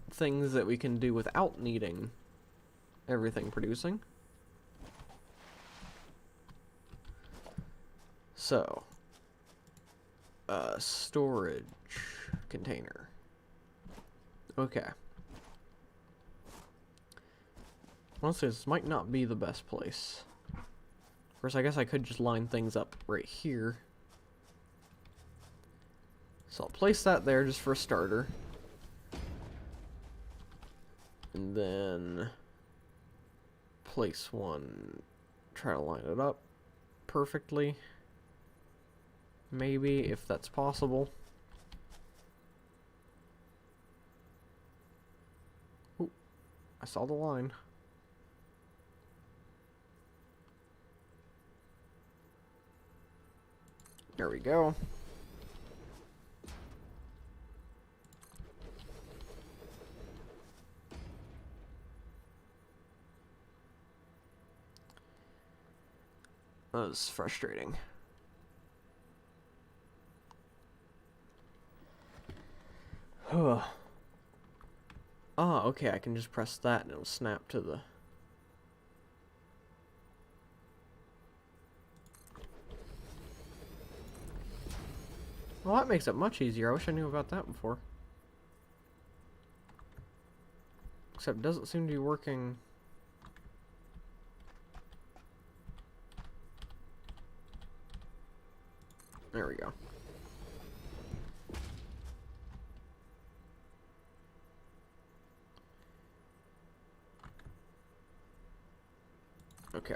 things that we can do without needing everything producing. So, storage container. Okay. Honestly, this might not be the best place. Of course, I guess I could just line things up right here. So I'll place that there just for a starter. And then place one, try to line it up perfectly. Maybe, if that's possible. Ooh, I saw the line. There we go. That was frustrating. Oh, okay, I can just press that and it'll snap to the... Well, that makes it much easier. I wish I knew about that before. Except it doesn't seem to be working. There we go. Okay.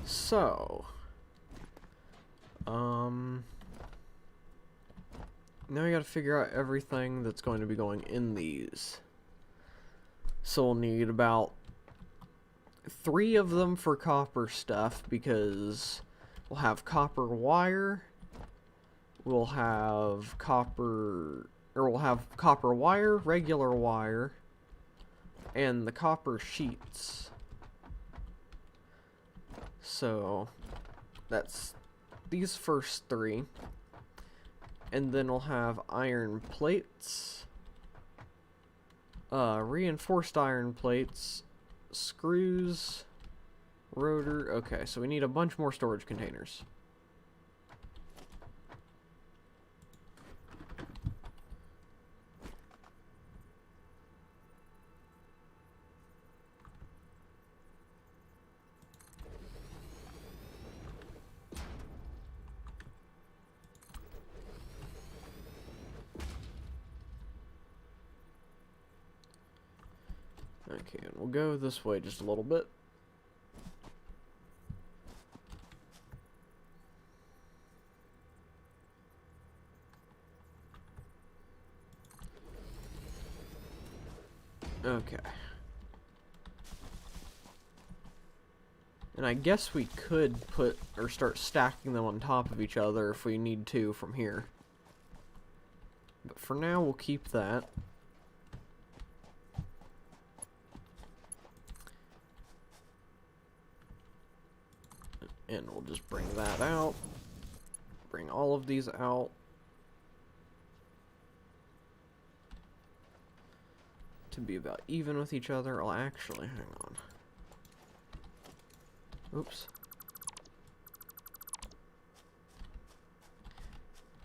So, now we gotta figure out everything that's going to be going in these. So we'll need about 3 of them for copper stuff, because we'll have copper wire, we'll have copper wire, regular wire, and the copper sheets. So that's these first 3. And then we'll have iron plates, reinforced iron plates, screws, rotor. Okay, so we need a bunch more storage containers. Okay, and we'll go this way just a little bit. Okay. And I guess we could put, or start stacking them on top of each other if we need to from here. But for now, we'll keep that. And we'll just bring that out. Bring all of these out. To be about even with each other. I'll actually, hang on. Oops.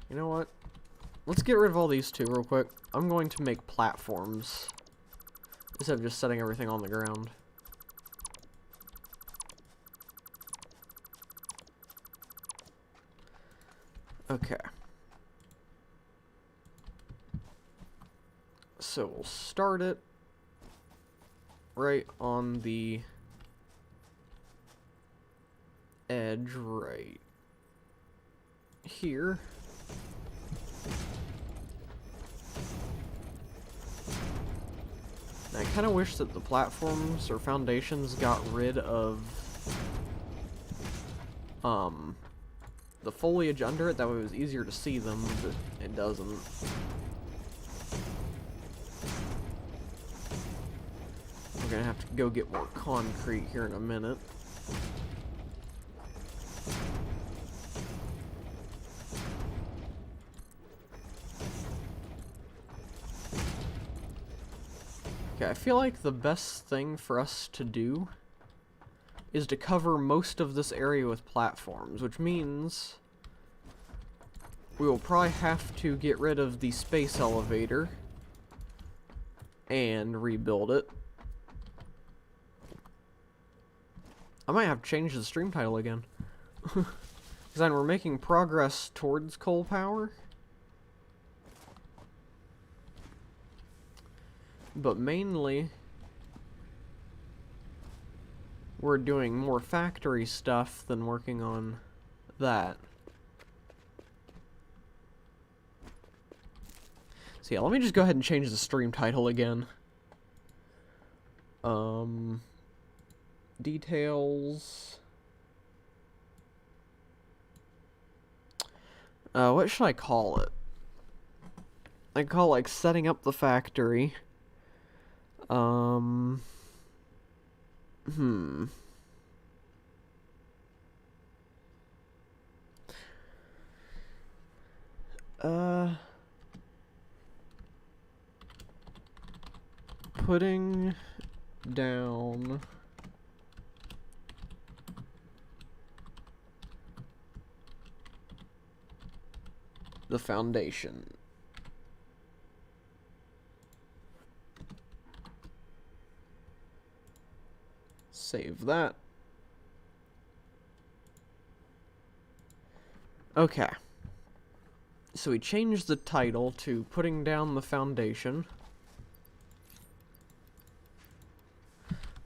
You know what? Let's get rid of all these two real quick. I'm going to make platforms instead of just setting everything on the ground. Okay. So we'll start it right on the edge right here. And I kind of wish that the platforms or foundations got rid of the foliage under it. That way it was easier to see them, but it doesn't. We're gonna have to go get more concrete here in a minute. Okay, I feel like the best thing for us to do is to cover most of this area with platforms, which means we will probably have to get rid of the space elevator and rebuild it. I might have to change the stream title again. Because then we're making progress towards coal power. But mainly, we're doing more factory stuff than working on that. So yeah, let me just go ahead and change the stream title again. Details. What should I call it? I call it, like, setting up the factory. Putting down the foundation. Save that. Okay. So we changed the title to Putting Down the Foundation.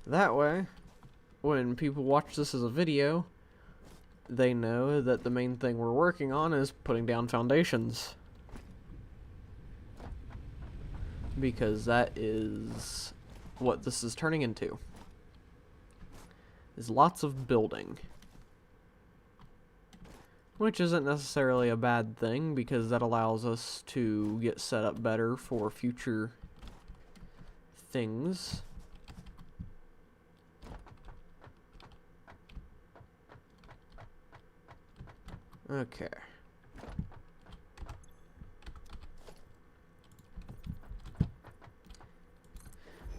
That way, when people watch this as a video, they know that the main thing we're working on is putting down foundations. Because that is what this is turning into. Is lots of building. Which isn't necessarily a bad thing, because that allows us to get set up better for future things. Okay.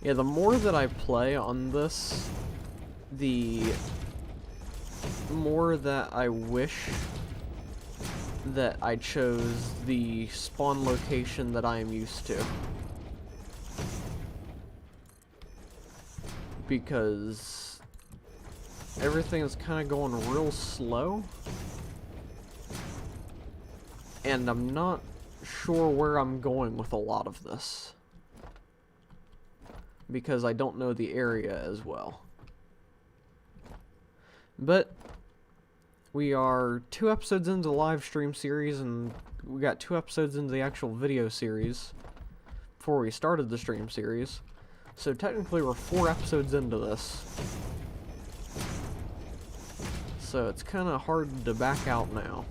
Yeah, the more that I play on this, the more that I wish that I chose the spawn location that I am used to. Because everything is kind of going real slow. And I'm not sure where I'm going with a lot of this. Because I don't know the area as well. But we are 2 episodes into the live stream series, and we got 2 episodes into the actual video series before we started the stream series. So technically we're 4 episodes into this. So it's kind of hard to back out now.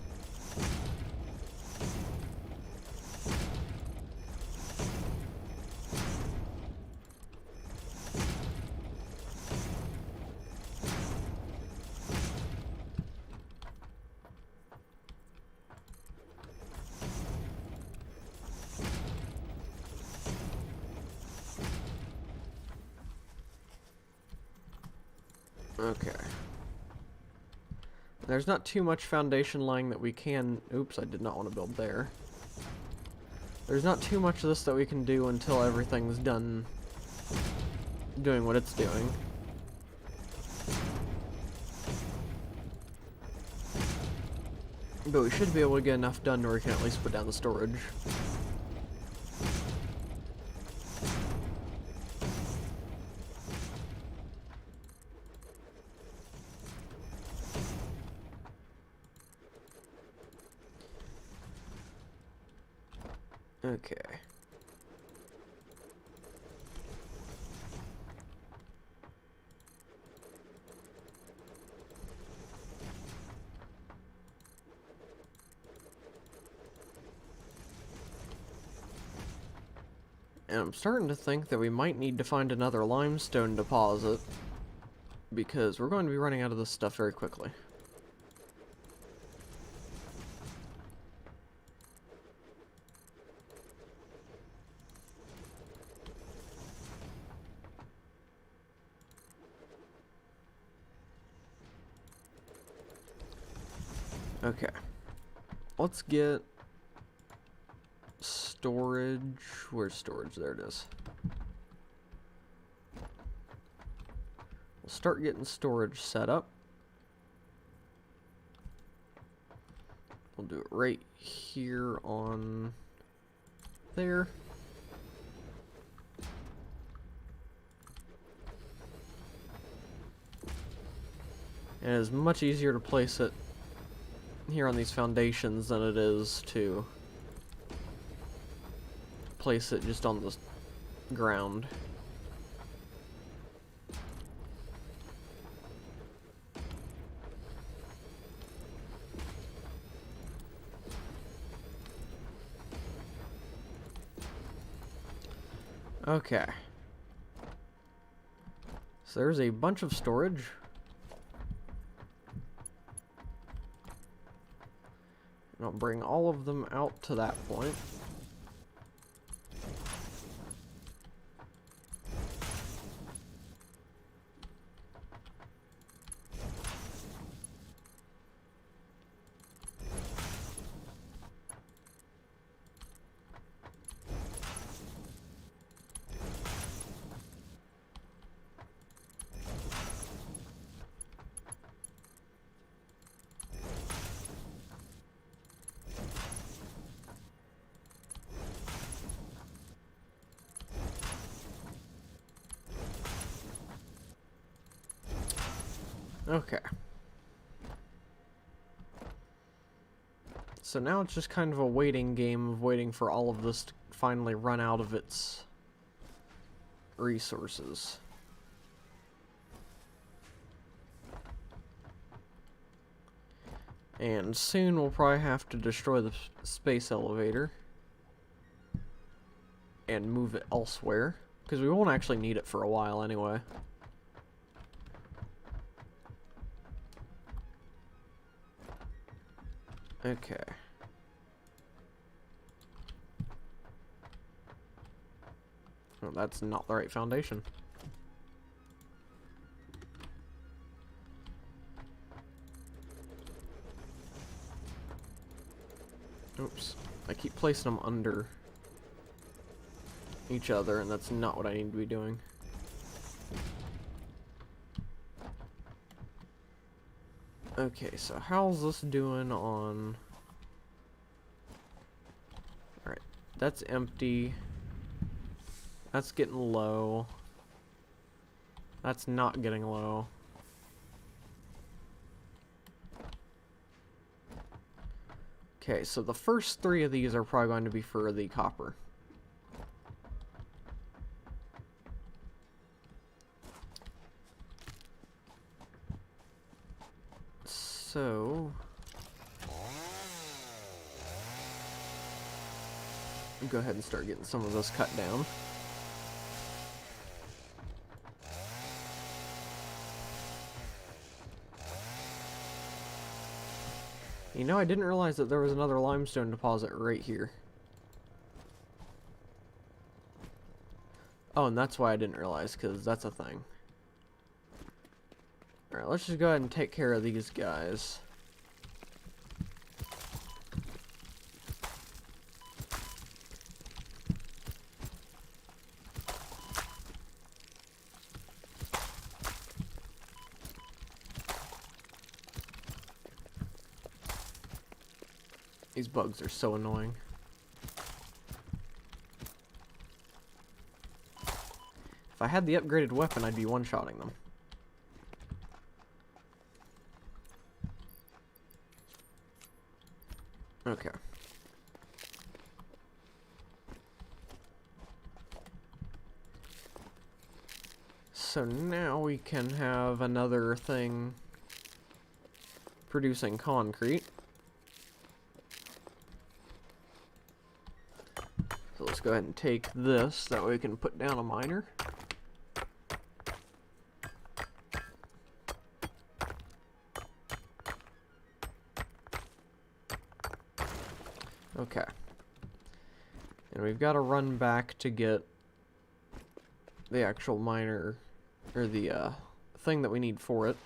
Okay. There's not too much foundation laying that we can... Oops, I did not want to build there. There's not too much of this that we can do until everything's done doing what it's doing. But we should be able to get enough done where we can at least put down the storage. Okay. And I'm starting to think that we might need to find another limestone deposit, because we're going to be running out of this stuff very quickly. Okay. Let's get storage. Where's storage? There it is. We'll start getting storage set up. We'll do it right here on there. And it's much easier to place it here on these foundations than it is to place it just on the ground. Okay. So there's a bunch of storage. And I'll bring all of them out to that point. Okay. So now it's just kind of a waiting game of waiting for all of this to finally run out of its resources. And soon we'll probably have to destroy the space elevator and move it elsewhere, because we won't actually need it for a while anyway. Okay. Well, that's not the right foundation. Oops. I keep placing them under each other, and that's not what I need to be doing. Okay, so how's this doing on... Alright, that's empty. That's getting low. That's not getting low. Okay, so the first three of these are probably going to be for the copper. So... go ahead and start getting some of this cut down. You know, I didn't realize that there was another limestone deposit right here. Oh, and that's why I didn't realize, because that's a thing. Alright, let's just go ahead and take care of these guys. These bugs are so annoying. If I had the upgraded weapon, I'd be one-shotting them. Okay. So now we can have another thing producing concrete. So let's go ahead and take this, that way we can put down a miner. Okay. And we've got to run back to get the actual miner, or the thing that we need for it.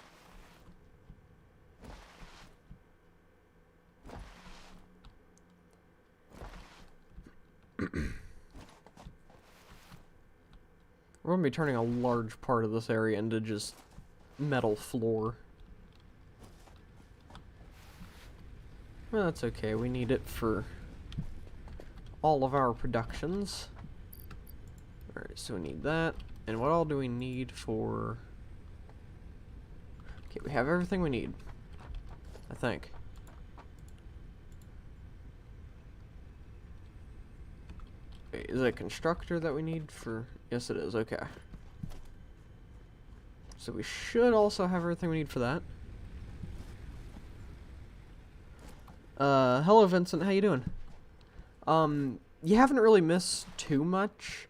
We're going to be turning a large part of this area into just metal floor. Well, that's okay. We need it for all of our productions. Alright, so we need that. And what all do we need for... Okay, we have everything we need, I think. Wait, is it a constructor that we need for... Yes, it is. Okay. So we should also have everything we need for that. Hello Vincent, how you doing? You haven't really missed too much.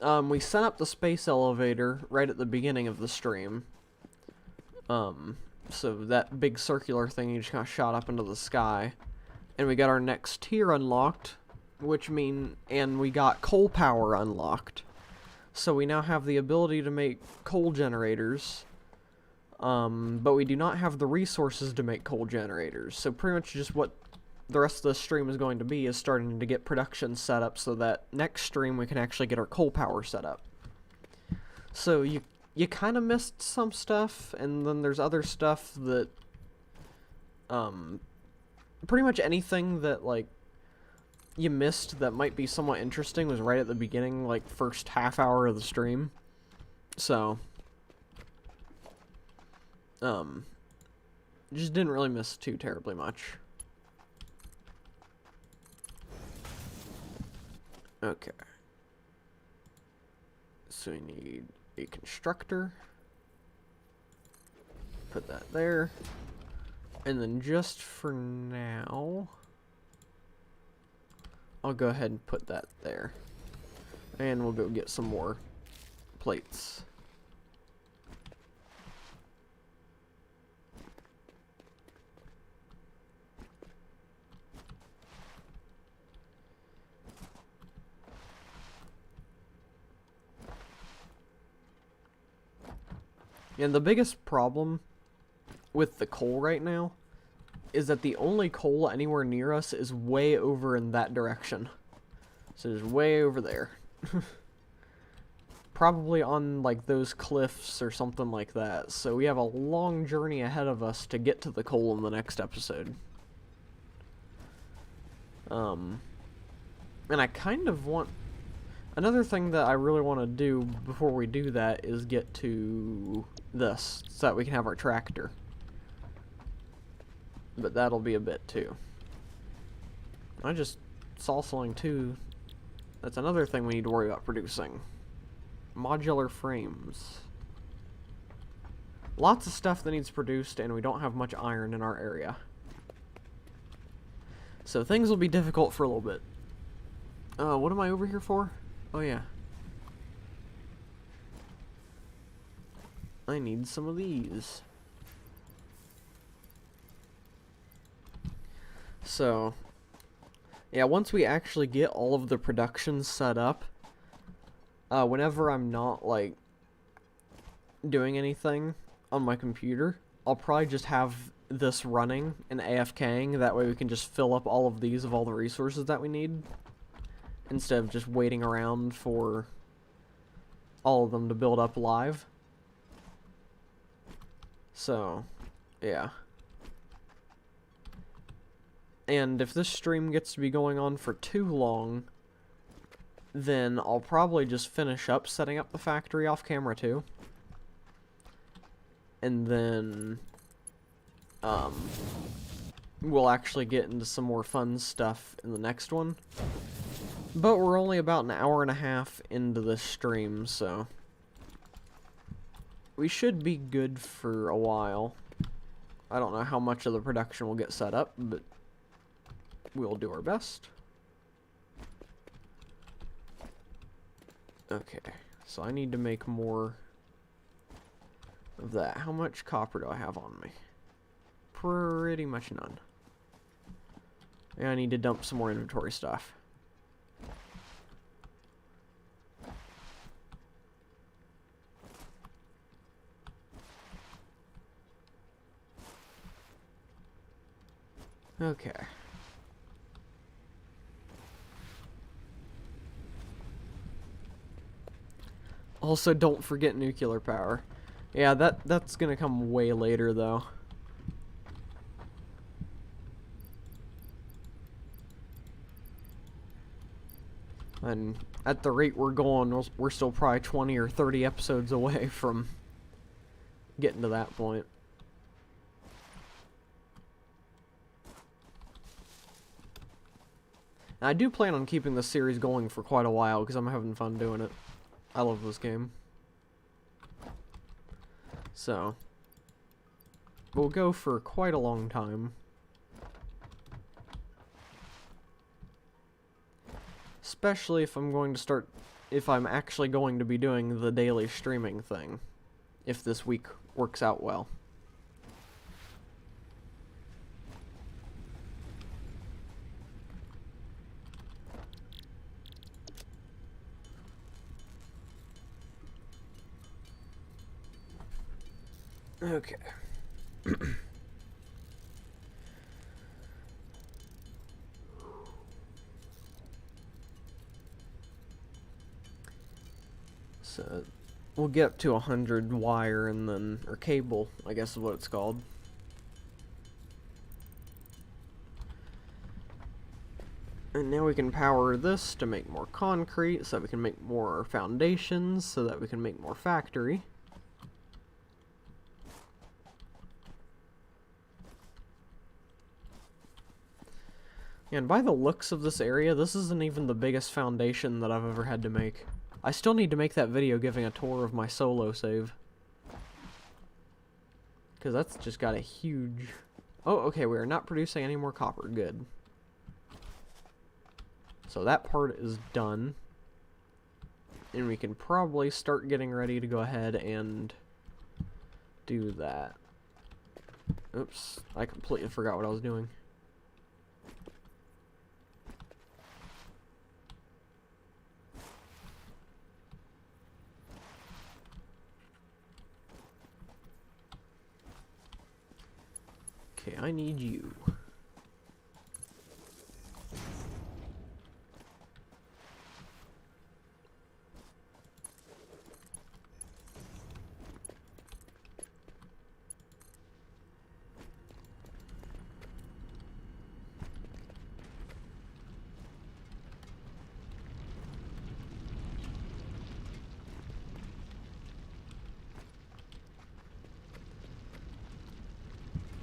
We sent up the space elevator right at the beginning of the stream. So that big circular thing you just kind of shot up into the sky. And we got our next tier unlocked, and we got coal power unlocked. So we now have the ability to make coal generators. But we do not have the resources to make coal generators. So pretty much just what the rest of the stream is going to be is starting to get production set up so that next stream we can actually get our coal power set up. So you kind of missed some stuff, and then there's other stuff that, pretty much anything that, like, you missed that might be somewhat interesting was right at the beginning, like, first half hour of the stream. So, just didn't really miss too terribly much. Okay. So we need a constructor. Put that there. And then just for now, I'll go ahead and put that there. And we'll go get some more plates. And the biggest problem with the coal right now is that the only coal anywhere near us is way over in that direction. So it's way over there. Probably on, like, those cliffs or something like that. So we have a long journey ahead of us to get to the coal in the next episode. And I kind of want... Another thing that I really want to do before we do that is get to this, so that we can have our tractor. But that'll be a bit too. I just saw something too. That's another thing we need to worry about producing. Modular frames. Lots of stuff that needs produced, and we don't have much iron in our area. So things will be difficult for a little bit. What am I over here for? Oh yeah. I need some of these. So, yeah, once we actually get all of the production set up, whenever I'm not, like, doing anything on my computer, I'll probably just have this running and AFKing. That way we can just fill up all of these of all the resources that we need, instead of just waiting around for all of them to build up live. So, yeah. And if this stream gets to be going on for too long, then I'll probably just finish up setting up the factory off camera too. And then, we'll actually get into some more fun stuff in the next one. But we're only about an hour and a half into this stream, so we should be good for a while. I don't know how much of the production will get set up, but we'll do our best. Okay, so I need to make more of that. How much copper do I have on me? Pretty much none. And I need to dump some more inventory stuff. Okay. Also, don't forget nuclear power. Yeah, that's gonna come way later, though. And at the rate we're going, we're still probably 20 or 30 episodes away from getting to that point. And I do plan on keeping this series going for quite a while, because I'm having fun doing it. I love this game. So, we'll go for quite a long time. Especially if I'm actually going to be doing the daily streaming thing. If this week works out well. Okay. So, we'll get up to 100 wire and then, or cable, I guess is what it's called. And now we can power this to make more concrete, so that we can make more foundations, so that we can make more factory. And by the looks of this area, this isn't even the biggest foundation that I've ever had to make. I still need to make that video giving a tour of my solo save. Because that's just got a huge... Oh, okay, we are not producing any more copper. Good. So that part is done. And we can probably start getting ready to go ahead and do that. Oops, I completely forgot what I was doing. Okay, I need you.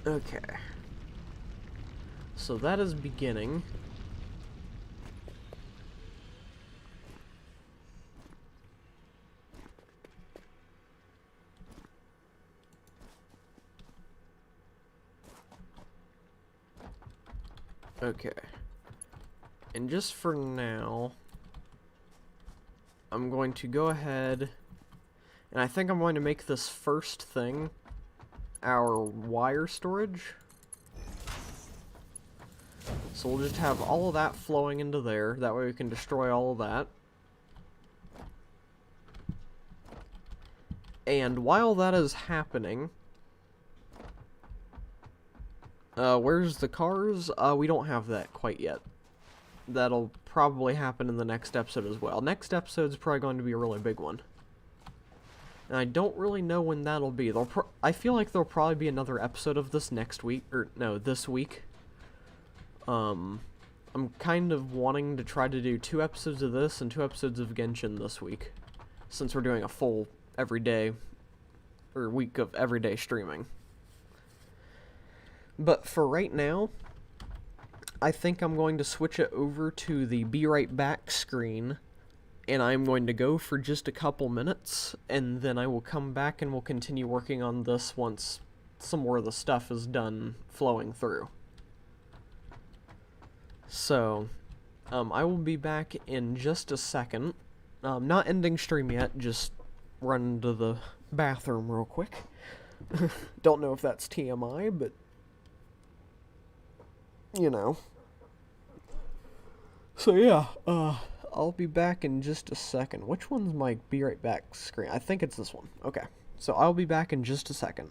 Okay. So that is beginning. Okay. And just for now, I'm going to go ahead, and I think I'm going to make this first thing our wire storage. So we'll just have all of that flowing into there. That way we can destroy all of that. And while that is happening... where's the cars? We don't have that quite yet. That'll probably happen in the next episode as well. Next episode's probably going to be a really big one. And I don't really know when that'll be. I feel like there'll probably be another episode of this next week, or no, this week. I'm kind of wanting to try to do 2 episodes of this and 2 episodes of Genshin this week, since we're doing a full everyday, or week of everyday streaming. But for right now, I think I'm going to switch it over to the Be Right Back screen, and I'm going to go for just a couple minutes, and then I will come back and we'll continue working on this once some more of the stuff is done flowing through. So, I will be back in just a second. Not ending stream yet, just run to the bathroom real quick. Don't know if that's TMI, but you know. So yeah, I'll be back in just a second. Which one's my Be Right Back screen? I think it's this one. Okay, so I'll be back in just a second.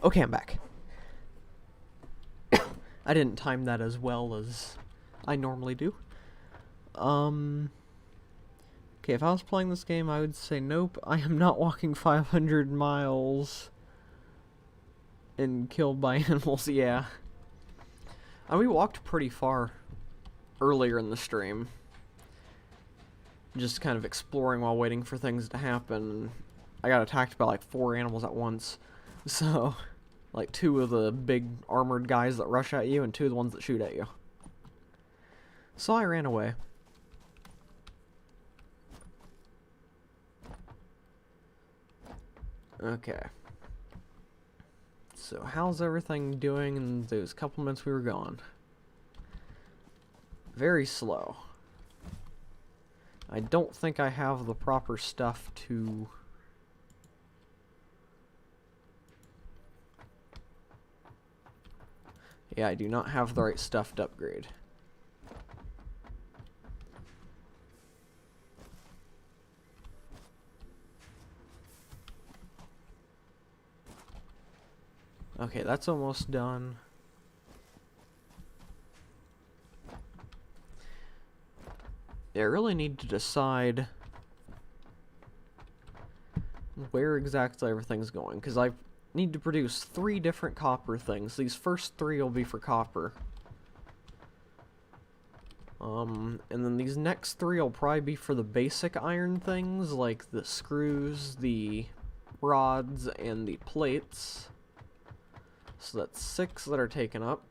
Okay, I'm back. I didn't time that as well as I normally do. Okay, if I was playing this game, I would say nope, I am not walking 500 miles and killed by animals, yeah. And we walked pretty far earlier in the stream. Just kind of exploring while waiting for things to happen. I got attacked by like 4 animals at once. So, like 2 of the big armored guys that rush at you and 2 of the ones that shoot at you. So I ran away. Okay. So how's everything doing in those couple minutes we were gone? Very slow. I don't think I have the proper stuff to... Yeah, I do not have the right stuff to upgrade. Okay, that's almost done. Yeah, I really need to decide where exactly everything's going, because I need to produce 3 different copper things. These first 3 will be for copper. And then these next three will probably be for the basic iron things, like the screws, the rods, and the plates. So that's 6 that are taken up.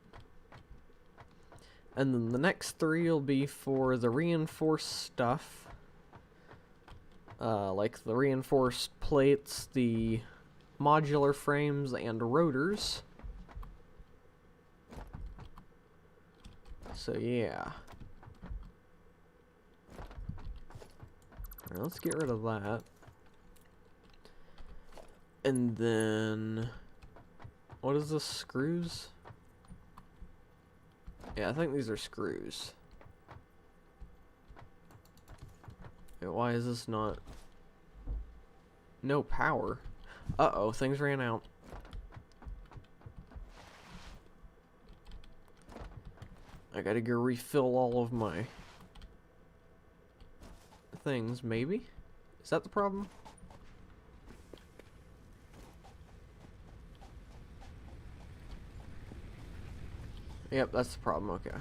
And then the next 3 will be for the reinforced stuff. Like the reinforced plates, the modular frames, and rotors. So yeah. Alright, let's get rid of that. And then... what is this? Screws? Yeah, I think these are screws. Yeah, why is this not... no power? Uh-oh, things ran out. I gotta go refill all of my things, maybe? Is that the problem? Yep, that's the problem, okay.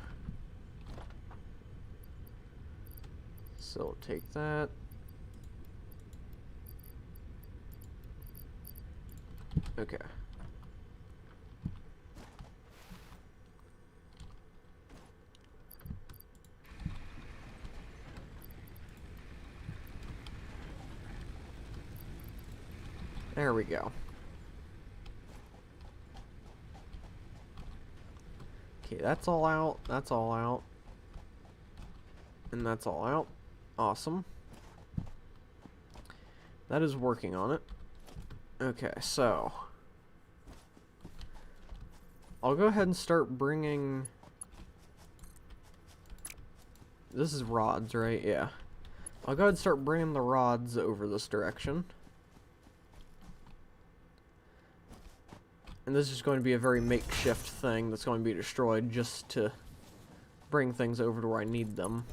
So we'll take that. Okay. There we go. Okay, that's all out, that's all out. And that's all out. Awesome. That is working on it. Okay, so... I'll go ahead and start bringing... this is rods, right? Yeah. I'll go ahead and start bringing the rods over this direction. And this is going to be a very makeshift thing that's going to be destroyed just to bring things over to where I need them.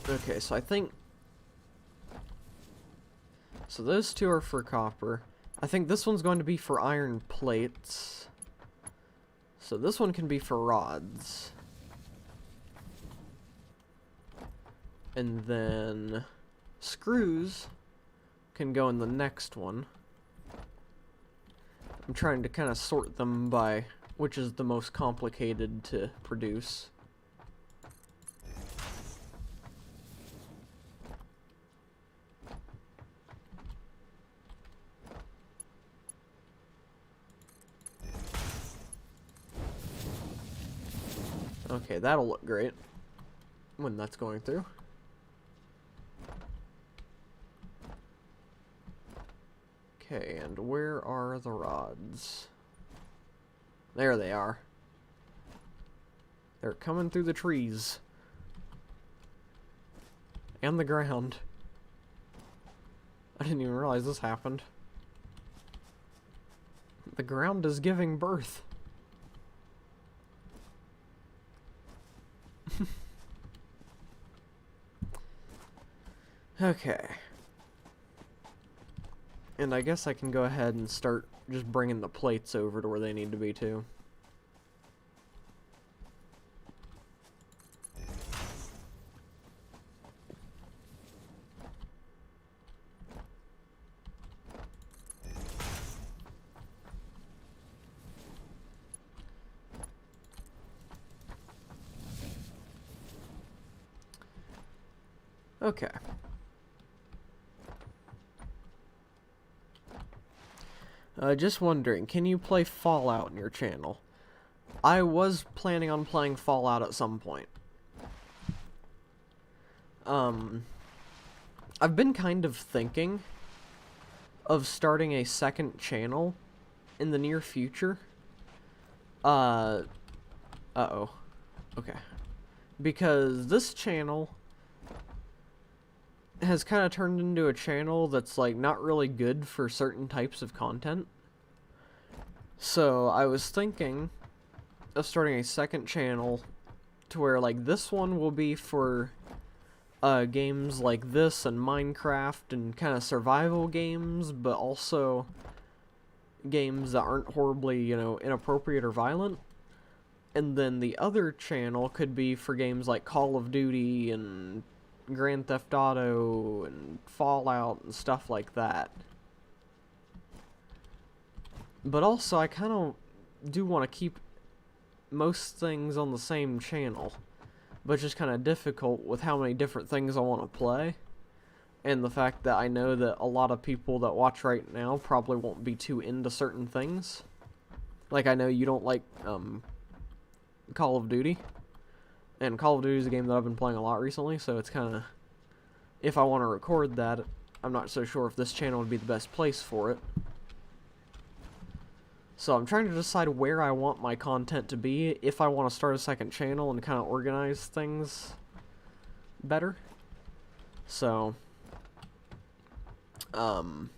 Okay, so I think... so those 2 are for copper. I think this one's going to be for iron plates. So this one can be for rods. And then screws can go in the next one. I'm trying to kind of sort them by which is the most complicated to produce. Okay, that'll look great when that's going through. Okay, and where are the rods? There they are. They're coming through the trees. And the ground. I didn't even realize this happened. The ground is giving birth. Okay. And I guess I can go ahead and start just bringing the plates over to where they need to be too. Okay. Just wondering, can you play Fallout in your channel? I was planning on playing Fallout at some point. I've been kind of thinking of starting a second channel in the near future. Uh-oh. Okay. Because this channel has kind of turned into a channel that's, like, not really good for certain types of content. So, I was thinking of starting a second channel to where, like, this one will be for games like this and Minecraft and kind of survival games, but also games that aren't horribly, you know, inappropriate or violent. And then the other channel could be for games like Call of Duty and Grand Theft Auto and Fallout and stuff like that. But also, I kind of do want to keep most things on the same channel, but it's just kind of difficult with how many different things I want to play, and the fact that I know that a lot of people that watch right now probably won't be too into certain things. Like, I know you don't like Call of Duty, and Call of Duty is a game that I've been playing a lot recently, so it's kind of, if I want to record that, I'm not so sure if this channel would be the best place for it. So I'm trying to decide where I want my content to be, if I want to start a second channel and kind of organize things better. So, I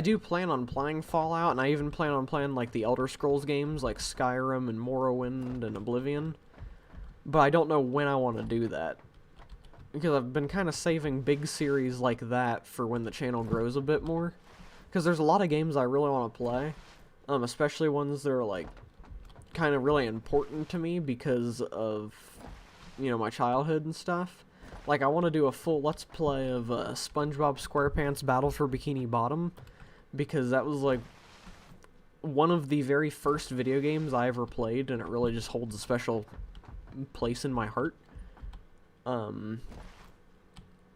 do plan on playing Fallout, and I even plan on playing, like, the Elder Scrolls games, like Skyrim and Morrowind and Oblivion. But I don't know when I want to do that, because I've been kind of saving big series like that for when the channel grows a bit more. Because there's a lot of games I really want to play, especially ones that are, like, kind of really important to me because of, you know, my childhood and stuff. Like, I want to do a full Let's Play of SpongeBob SquarePants Battle for Bikini Bottom, because that was, like, one of the very first video games I ever played, and it really just holds a special place in my heart.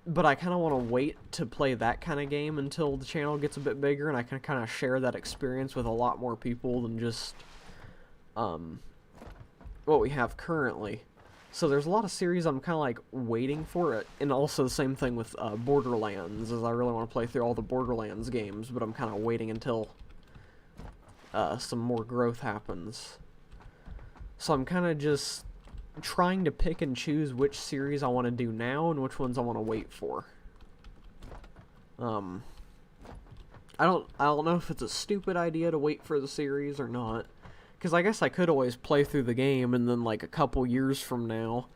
But I kind of want to wait to play that kind of game until the channel gets a bit bigger, and I can kind of share that experience with a lot more people than just what we have currently. So there's a lot of series I'm kind of like waiting for it, and also the same thing with Borderlands, as I really want to play through all the Borderlands games, but I'm kind of waiting until some more growth happens. So I'm kind of just trying to pick and choose which series I want to do now and which ones I want to wait for. I don't know if it's a stupid idea to wait for the series or not, because I guess I could always play through the game and then, like, a couple years from now,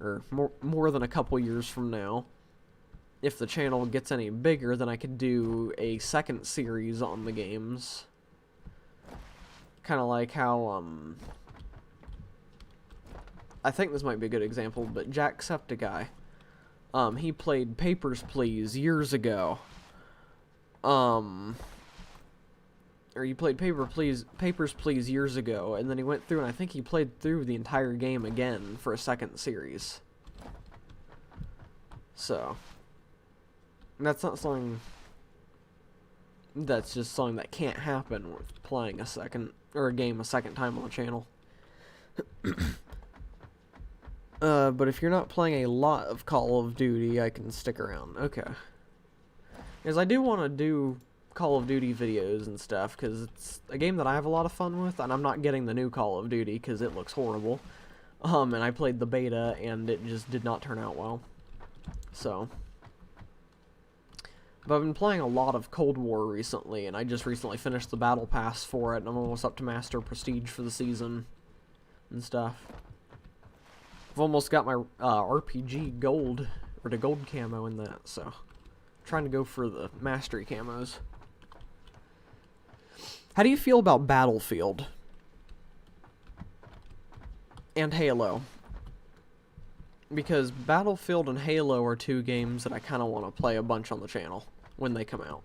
or more than a couple years from now, if the channel gets any bigger, then I could do a second series on the games. Kind of like how I think this might be a good example, but Jacksepticeye. He played Papers, Please years ago. Or he played Papers, Please years ago, and then he went through, and I think he played through the entire game again for a second series. So, that's not something, that's just something that can't happen with playing a game a second time on the channel. But if you're not playing a lot of Call of Duty, I can stick around. Okay. Because I do want to do Call of Duty videos and stuff, because it's a game that I have a lot of fun with, and I'm not getting the new Call of Duty, because it looks horrible. And I played the beta, and it just did not turn out well. So. But I've been playing a lot of Cold War recently, and I just recently finished the Battle Pass for it, and I'm almost up to Master Prestige for the season and stuff. I've almost got my RPG gold, or the gold camo in that, so I'm trying to go for the mastery camos. How do you feel about Battlefield and Halo? Because Battlefield and Halo are two games that I kind of want to play a bunch on the channel when they come out.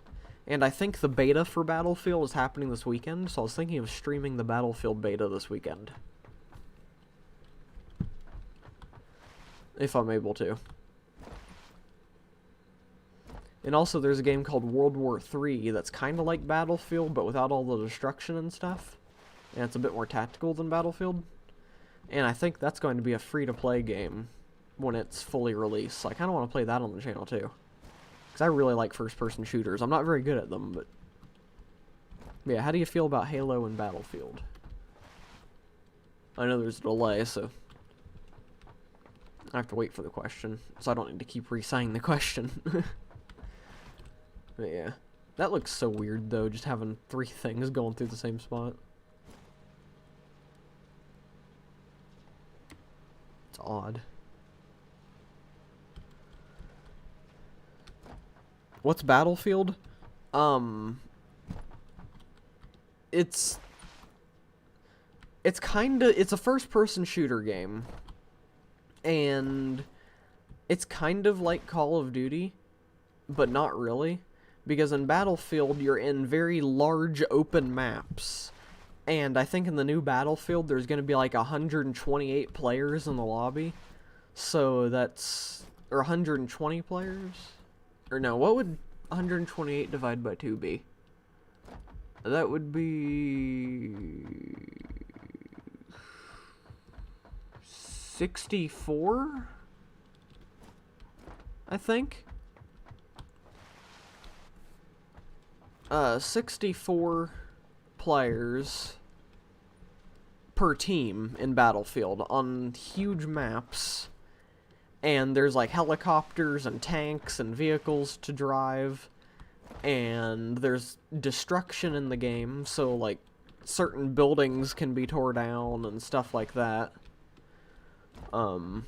And I think the beta for Battlefield is happening this weekend, so I was thinking of streaming the Battlefield beta this weekend, if I'm able to. And also there's a game called World War III that's kind of like Battlefield, but without all the destruction and stuff. And it's a bit more tactical than Battlefield. And I think that's going to be a free-to-play game when it's fully released. So I kind of want to play that on the channel too, because I really like first-person shooters. I'm not very good at them, but yeah, how do you feel about Halo and Battlefield? I know there's a delay, so I have to wait for the question, so I don't need to keep re-saying the question. But yeah. That looks so weird, though, just having three things going through the same spot. It's odd. What's Battlefield? Um, it's it's a first-person shooter game, and it's kind of like Call of Duty, but not really, because in Battlefield you're in very large open maps, and I think in the new Battlefield there's going to be like 128 players in the lobby, so that's, or 120 players? Or no, what would 128 divided by 2 be? That would be 64, I think. 64 players per team in Battlefield on huge maps. And there's like helicopters and tanks and vehicles to drive. And there's destruction in the game, so like certain buildings can be torn down and stuff like that. And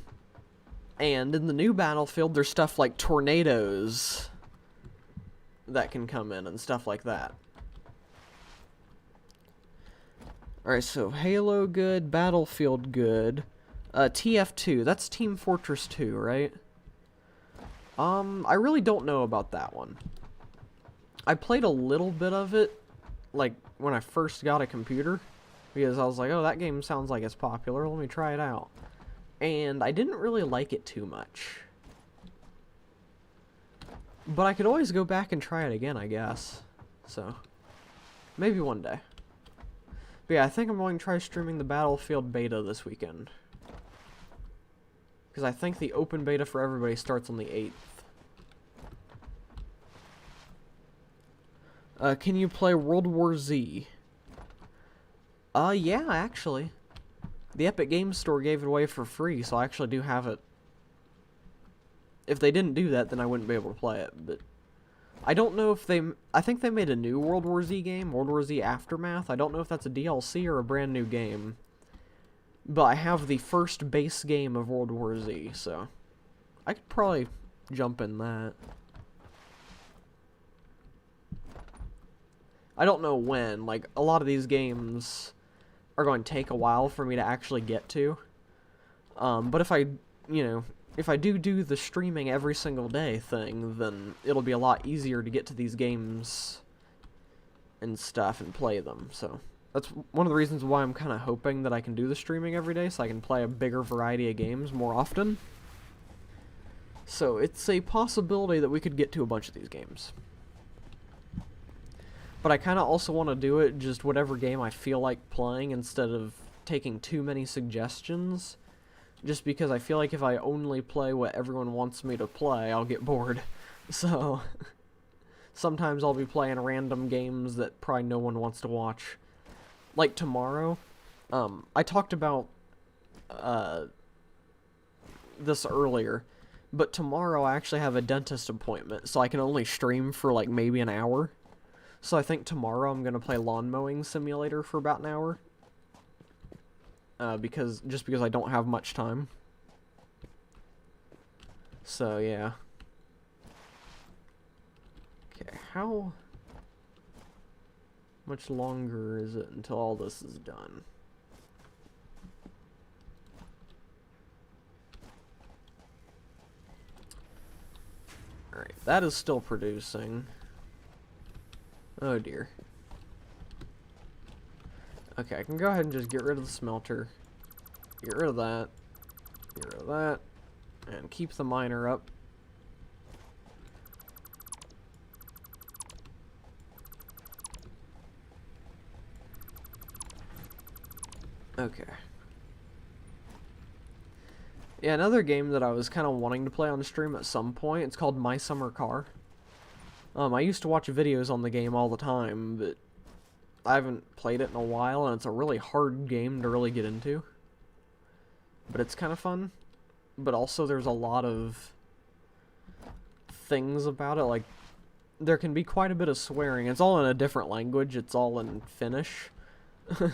in the new Battlefield, there's stuff like tornadoes that can come in and stuff like that. Alright, so Halo good, Battlefield good. TF2, that's Team Fortress 2, right? I really don't know about that one. I played a little bit of it, like, when I first got a computer, because I was like, oh, that game sounds like it's popular, let me try it out. And I didn't really like it too much. But I could always go back and try it again, I guess. So, maybe one day. But yeah, I think I'm going to try streaming the Battlefield beta this weekend. Because I think the open beta for everybody starts on the 8th. Can you play World War Z? Yeah, actually. The Epic Games Store gave it away for free, so I actually do have it. If they didn't do that, then I wouldn't be able to play it, but... I don't know if they... I think they made a new World War Z game, World War Z Aftermath. I don't know if that's a DLC or a brand new game. But I have the first base game of World War Z, so... I could probably jump in that. I don't know when. Like, a lot of these games are going to take a while for me to actually get to. But if I, if I do the streaming every single day thing, then it'll be a lot easier to get to these games and stuff and play them. So that's one of the reasons why I'm kind of hoping that I can do the streaming every day, so I can play a bigger variety of games more often. So it's a possibility that we could get to a bunch of these games. But I kind of also want to do it just whatever game I feel like playing instead of taking too many suggestions. Just because I feel like if I only play what everyone wants me to play, I'll get bored. So, sometimes I'll be playing random games that probably no one wants to watch. Like tomorrow, I talked about this earlier, but tomorrow I actually have a dentist appointment, so I can only stream for like maybe an hour. So I think tomorrow I'm going to play Lawn Mowing Simulator for about an hour. Because I don't have much time. So, yeah. Okay, how much longer is it until all this is done? Alright, that is still producing. Oh dear. Okay, I can go ahead and just get rid of the smelter. Get rid of that. Get rid of that. And keep the miner up. Okay. Yeah, another game that I was kind of wanting to play on stream at some point, it's called My Summer Car. I used to watch videos on the game all the time, but I haven't played it in a while, and it's a really hard game to really get into. But it's kind of fun. But also there's a lot of things about it, like, there can be quite a bit of swearing. It's all in a different language, it's all in Finnish.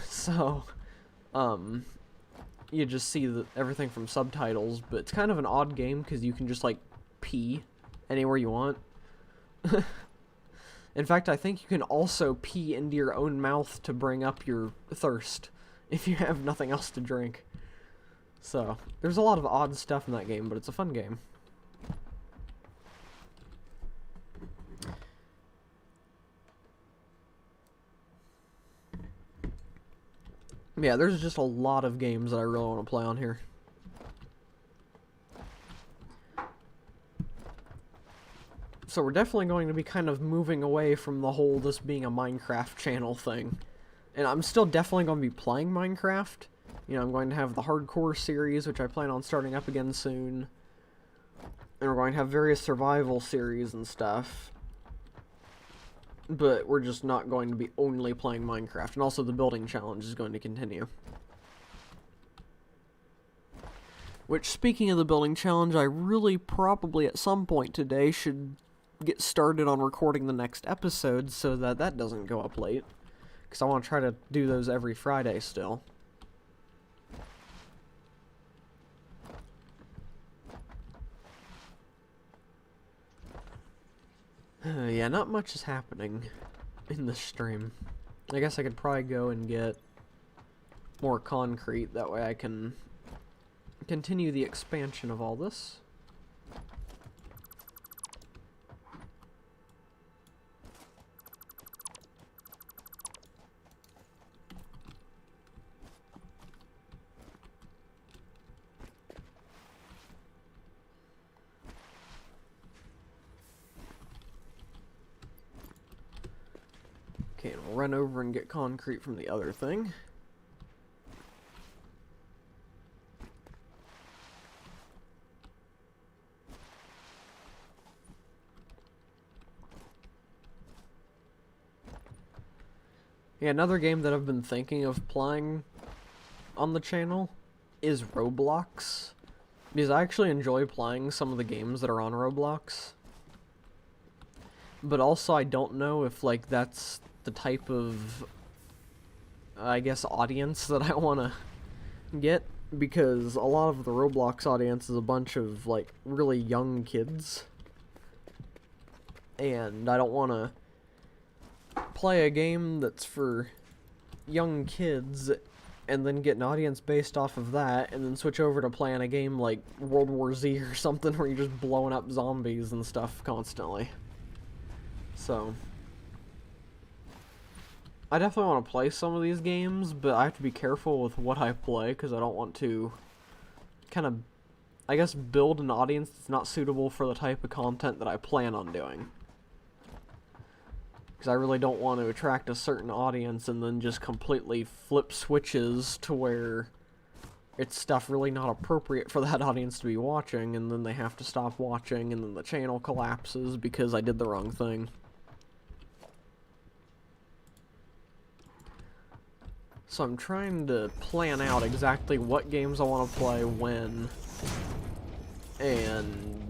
So, you just see everything from subtitles, but it's kind of an odd game, because you can just, like, pee anywhere you want. In fact, I think you can also pee into your own mouth to bring up your thirst if you have nothing else to drink. So, there's a lot of odd stuff in that game, but it's a fun game. Yeah, there's just a lot of games that I really want to play on here. So we're definitely going to be kind of moving away from the whole this being a Minecraft channel thing. And I'm still definitely going to be playing Minecraft. You know, I'm going to have the hardcore series, which I plan on starting up again soon. And we're going to have various survival series and stuff. But we're just not going to be only playing Minecraft. And also the building challenge is going to continue. Which, speaking of the building challenge, I really probably at some point today should get started on recording the next episode so that that doesn't go up late. Because I want to try to do those every Friday still. Yeah, not much is happening in this stream. I guess I could probably go and get more concrete, that way I can continue the expansion of all this. Okay, and we'll run over and get concrete from the other thing. Yeah, another game that I've been thinking of playing on the channel is Roblox. Because I actually enjoy playing some of the games that are on Roblox. But also I don't know if, like, that's the type of, I guess, audience that I want to get. Because a lot of the Roblox audience is a bunch of, like, really young kids. And I don't want to play a game that's for young kids and then get an audience based off of that and then switch over to playing a game like World War Z or something where you're just blowing up zombies and stuff constantly. So I definitely want to play some of these games, but I have to be careful with what I play because I don't want to kind of, I guess, build an audience that's not suitable for the type of content that I plan on doing. Because I really don't want to attract a certain audience and then just completely flip switches to where it's stuff really not appropriate for that audience to be watching, and then they have to stop watching, and then the channel collapses because I did the wrong thing. So I'm trying to plan out exactly what games I want to play when, and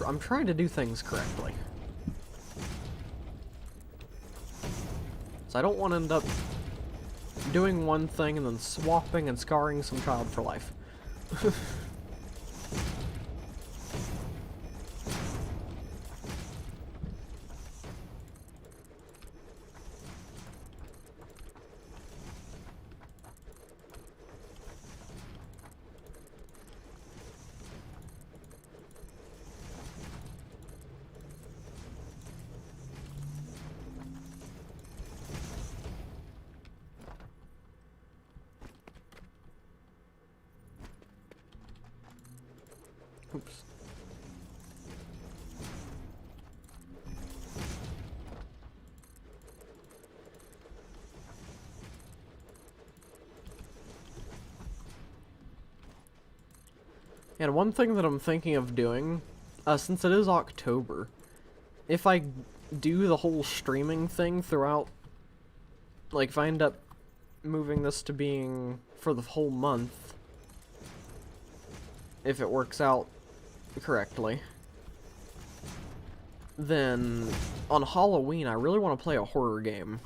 I'm trying to do things correctly. So I don't want to end up doing one thing and then swapping and scarring some child for life. Oops. And one thing that I'm thinking of doing, since it is October, if I do the whole streaming thing throughout, like if I end up moving this to being for the whole month, if it works out correctly, then on Halloween I really want to play a horror game.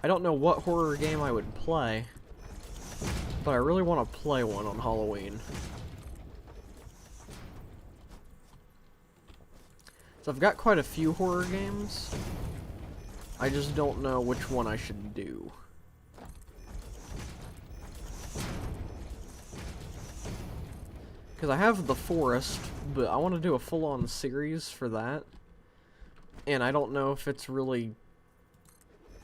I don't know what horror game I would play, but I really want to play one on Halloween. So I've got quite a few horror games. I just don't know which one I should do. Because I have The Forest, but I want to do a full-on series for that. And I don't know if it's really,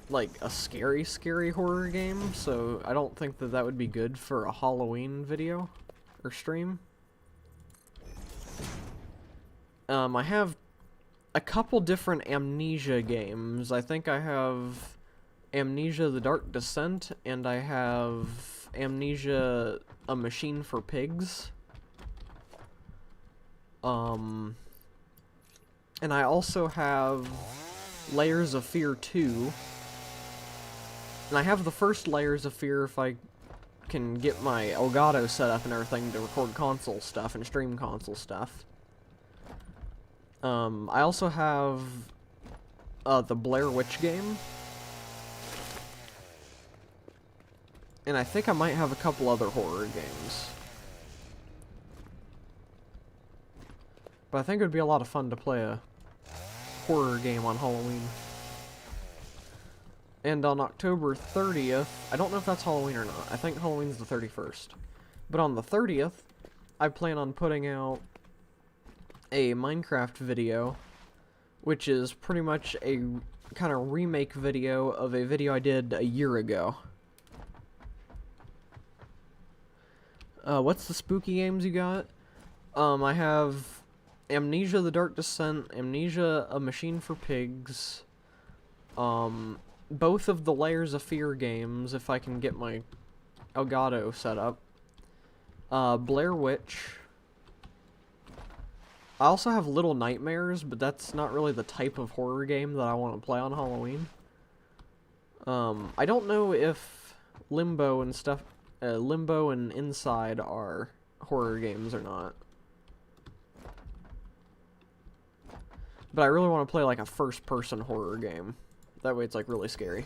like, a scary horror game, so I don't think that that would be good for a Halloween video or stream. I have a couple different Amnesia games. I think I have Amnesia: The Dark Descent, and I have Amnesia: A Machine for Pigs. And I also have Layers of Fear 2. And I have the first Layers of Fear if I can get my Elgato set up and everything to record console stuff and stream console stuff. I also have the Blair Witch game. And I think I might have a couple other horror games. But I think it would be a lot of fun to play a horror game on Halloween. And on October 30th, I don't know if that's Halloween or not. I think Halloween's the 31st. But on the 30th, I plan on putting out a Minecraft video, which is pretty much a kind of remake video of a video I did a year ago. What's the spooky games you got? I have Amnesia: The Dark Descent, Amnesia: A Machine for Pigs, both of the Layers of Fear games, if I can get my Elgato set up, Blair Witch. I also have Little Nightmares, but that's not really the type of horror game that I want to play on Halloween. I don't know if Limbo and stuff, Limbo and Inside are horror games or not. But I really want to play like a first-person horror game. That way it's like really scary.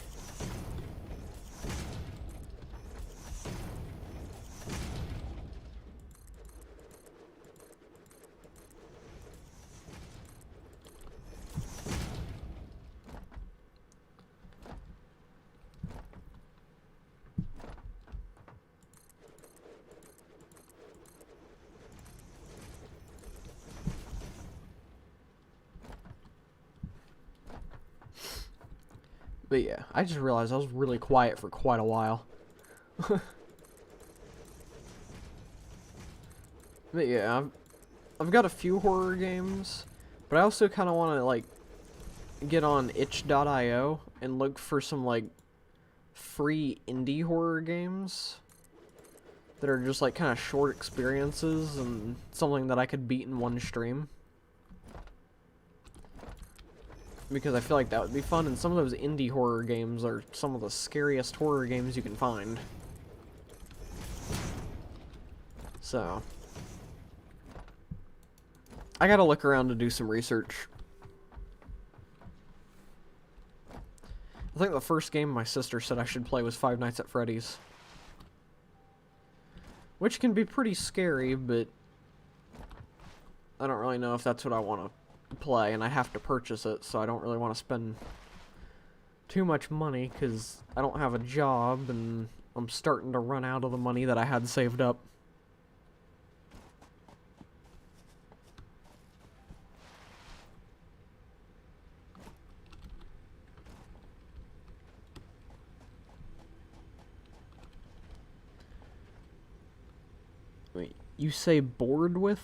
But yeah, I just realized I was really quiet for quite a while. But yeah, I've got a few horror games, but I also kind of want to like get on itch.io and look for some like free indie horror games that are just like kind of short experiences and something that I could beat in one stream. Because I feel like that would be fun, and some of those indie horror games are some of the scariest horror games you can find. So, I gotta look around to do some research. I think the first game my sister said I should play was Five Nights at Freddy's. Which can be pretty scary, but I don't really know if that's what I want to play, and I have to purchase it, so I don't really want to spend too much money, because I don't have a job, and I'm starting to run out of the money that I had saved up. Wait, you say bored with?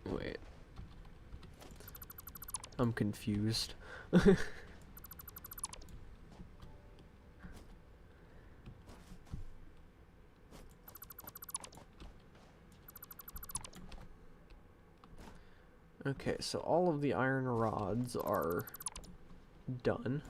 Wait. I'm confused. Okay, so all of the iron rods are done.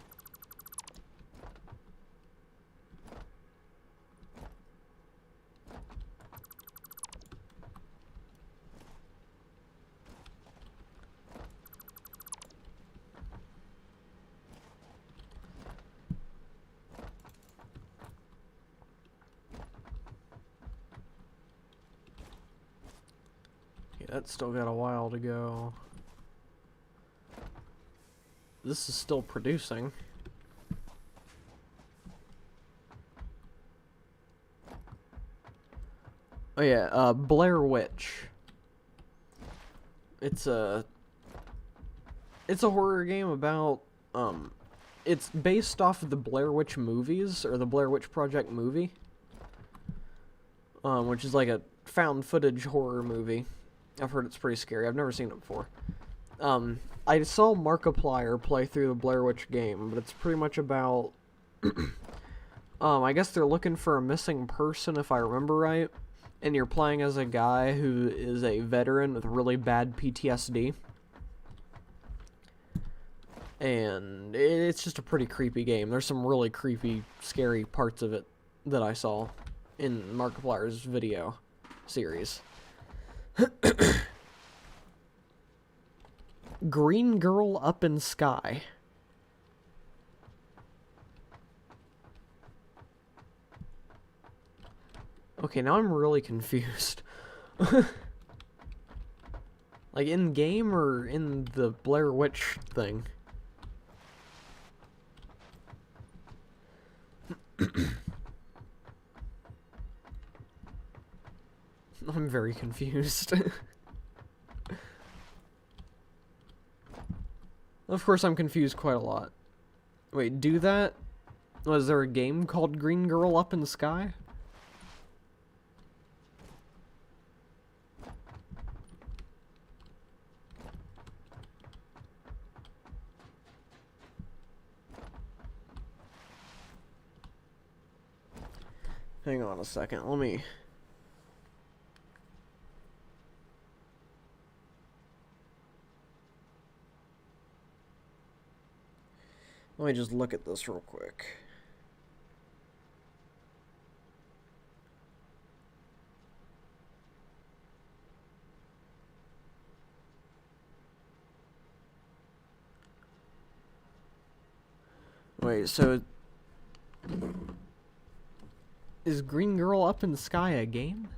that's still got a while to go. This is still producing. Oh yeah, Blair Witch. It's a horror game about, it's based off of the Blair Witch movies, or the Blair Witch Project movie. Which is like a found footage horror movie. I've heard it's pretty scary. I've never seen it before. I saw Markiplier play through the Blair Witch game, but it's pretty much about, I guess they're looking for a missing person, if I remember right. And you're playing as a guy who is a veteran with really bad PTSD. And it's just a pretty creepy game. There's some really creepy, scary parts of it that I saw in Markiplier's video series. Green Girl Up in Sky. Okay, now I'm really confused. Like, in game or in the Blair Witch thing? I'm very confused. Of course, I'm confused quite a lot. Wait, do that? Was there a game called Green Girl Up in the Sky? Hang on a second, let me just look at this real quick. Wait, so is Green Girl Up in the Sky a game?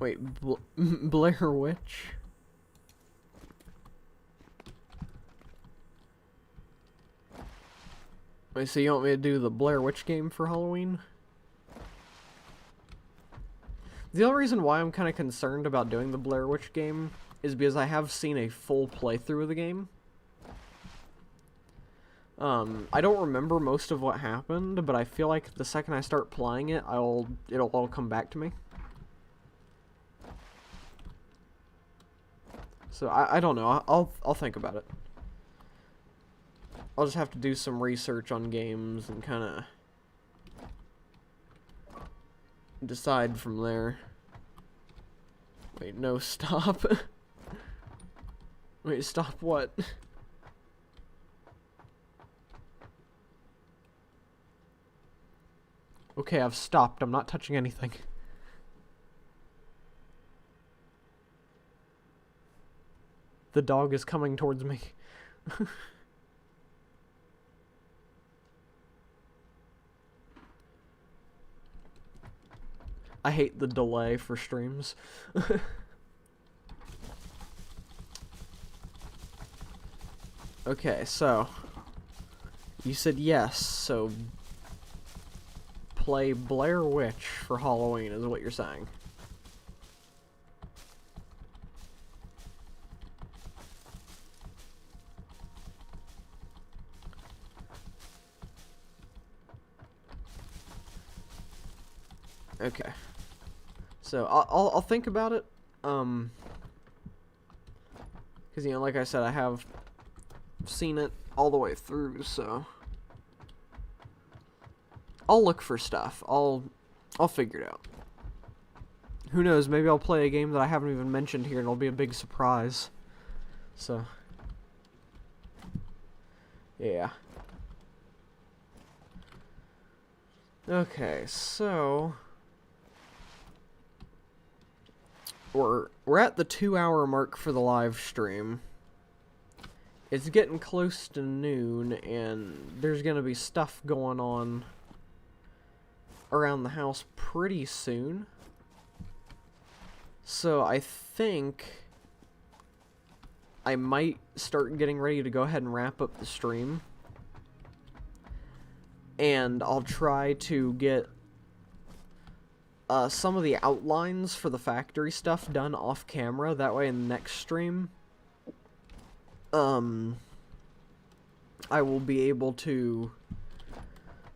Wait, Blair Witch? Wait, so you want me to do the Blair Witch game for Halloween? The only reason why I'm kind of concerned about doing the Blair Witch game is because I have seen a full playthrough of the game. I don't remember most of what happened, but I feel like the second I start playing it, it'll all come back to me. So I don't know. I'll think about it. I'll just have to do some research on games and kind of decide from there. Wait, no, stop. Wait, stop what? Okay, I've stopped. I'm not touching anything. The dog is coming towards me. I hate the delay for streams. Okay, so you said yes, so play Blair Witch for Halloween is what you're saying. Okay. So I'll think about it. Because you know, like I said, I have seen it all the way through, so I'll look for stuff. I'll figure it out. Who knows? Maybe I'll play a game that I haven't even mentioned here, and it'll be a big surprise. So yeah. Okay, so we're at the 2-hour mark for the live stream. It's getting close to noon, and there's gonna be stuff going on around the house pretty soon. So I think I might start getting ready to go ahead and wrap up the stream. And I'll try to get some of the outlines for the factory stuff done off camera. That way in the next stream, I will be able to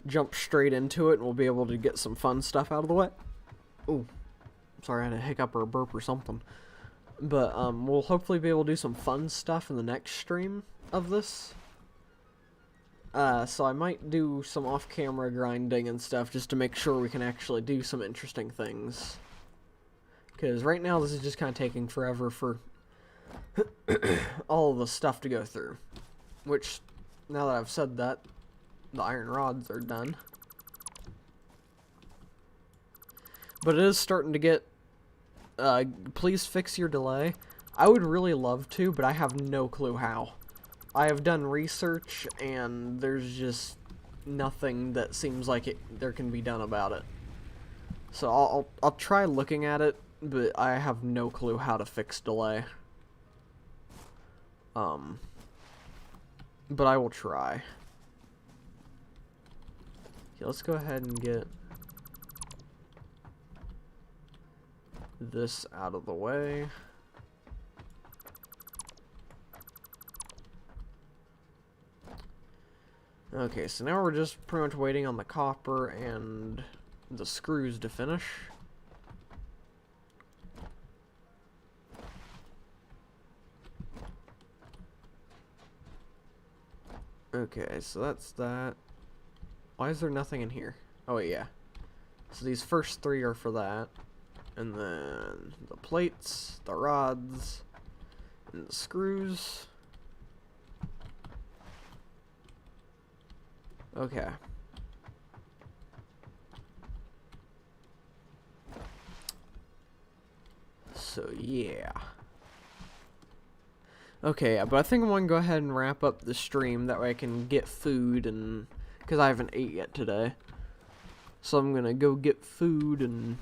jump straight into it, and we'll be able to get some fun stuff out of the way. Ooh, sorry, I had a hiccup or a burp or something. But we'll hopefully be able to do some fun stuff in the next stream of this. So I might do some off-camera grinding and stuff just to make sure we can actually do some interesting things. Because right now this is just kind of taking forever for all the stuff to go through. Which, now that I've said that, the iron rods are done. But it is starting to get... please fix your delay. I would really love to, but I have no clue how. I have done research, and there's just nothing that seems like there can be done about it. So I'll try looking at it, but I have no clue how to fix delay. But I will try. Okay, let's go ahead and get this out of the way. Okay, so now we're just pretty much waiting on the copper and the screws to finish. Okay, so that's that. Why is there nothing in here? Oh, wait, yeah. So these first three are for that. And then the plates, the rods, and the screws. Okay. So, yeah. Okay, but I think I'm going to go ahead and wrap up the stream. That way I can get food, and because I haven't ate yet today. So I'm going to go get food and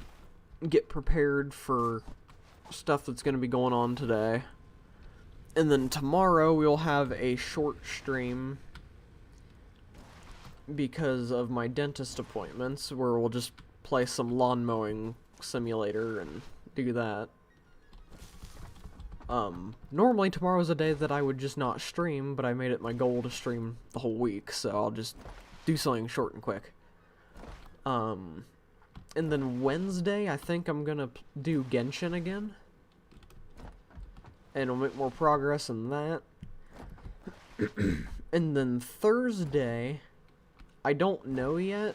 get prepared for stuff that's going to be going on today. And then tomorrow we'll have a short stream because of my dentist appointments, where we'll just play some lawn mowing simulator and do that. Normally tomorrow's a day that I would just not stream, but I made it my goal to stream the whole week, so I'll just do something short and quick. And then Wednesday, I think I'm gonna do Genshin again. And we'll make more progress in that. And then Thursday, I don't know yet,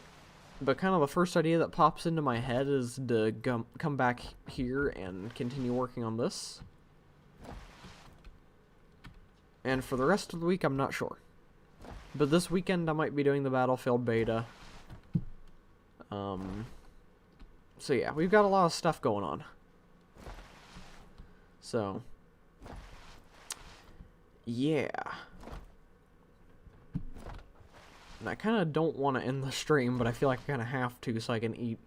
but kind of the first idea that pops into my head is to come back here and continue working on this. And for the rest of the week, I'm not sure. But this weekend, I might be doing the Battlefield beta. So yeah, we've got a lot of stuff going on. So, yeah. And I kind of don't want to end the stream, but I feel like I kind of have to so I can eat.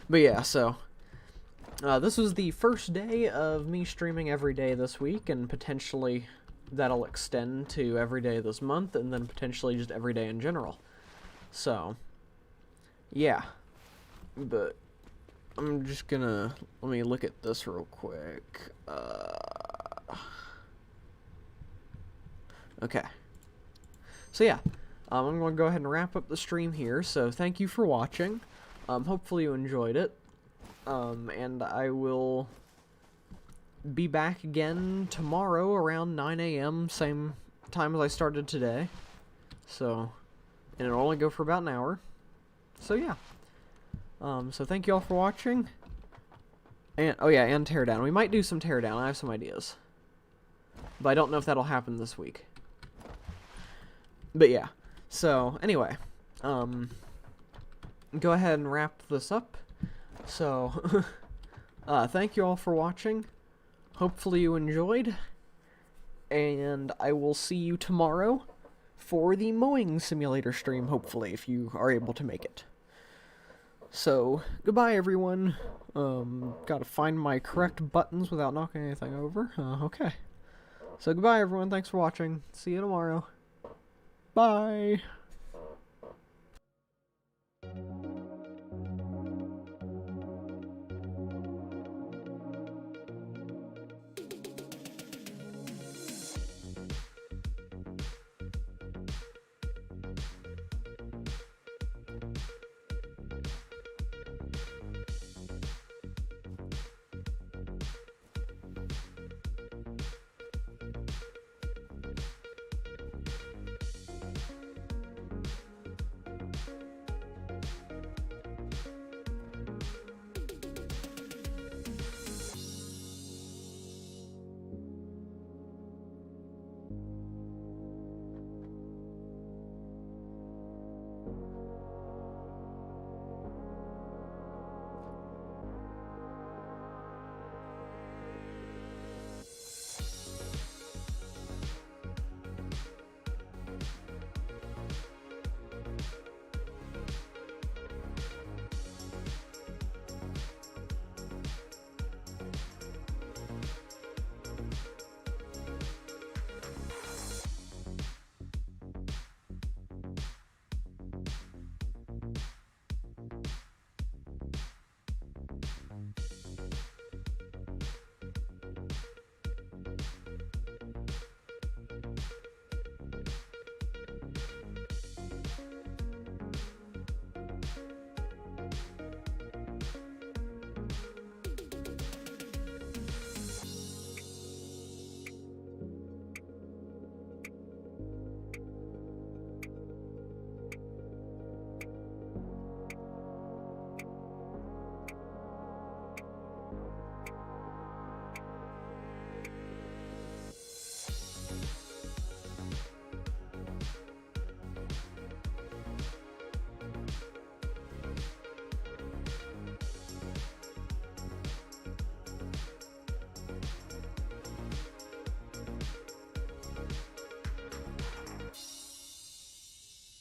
But yeah, so this was the first day of me streaming every day this week, and potentially that'll extend to every day this month, and then potentially just every day in general. So, yeah. But I'm just gonna, let me look at this real quick. Okay. So yeah, I'm going to go ahead and wrap up the stream here, so thank you for watching. Hopefully you enjoyed it. And I will be back again tomorrow around 9 AM, same time as I started today. So, and it'll only go for about an hour. So yeah. So thank you all for watching. And, oh yeah, and teardown. We might do some teardown. I have some ideas. But I don't know if that'll happen this week. But yeah. So, anyway. Go ahead and wrap this up. So, Thank you all for watching. Hopefully you enjoyed. And I will see you tomorrow for the mowing simulator stream, hopefully, if you are able to make it. So, goodbye everyone. Gotta find my correct buttons without knocking anything over. Okay. So goodbye everyone, thanks for watching. See you tomorrow. Bye!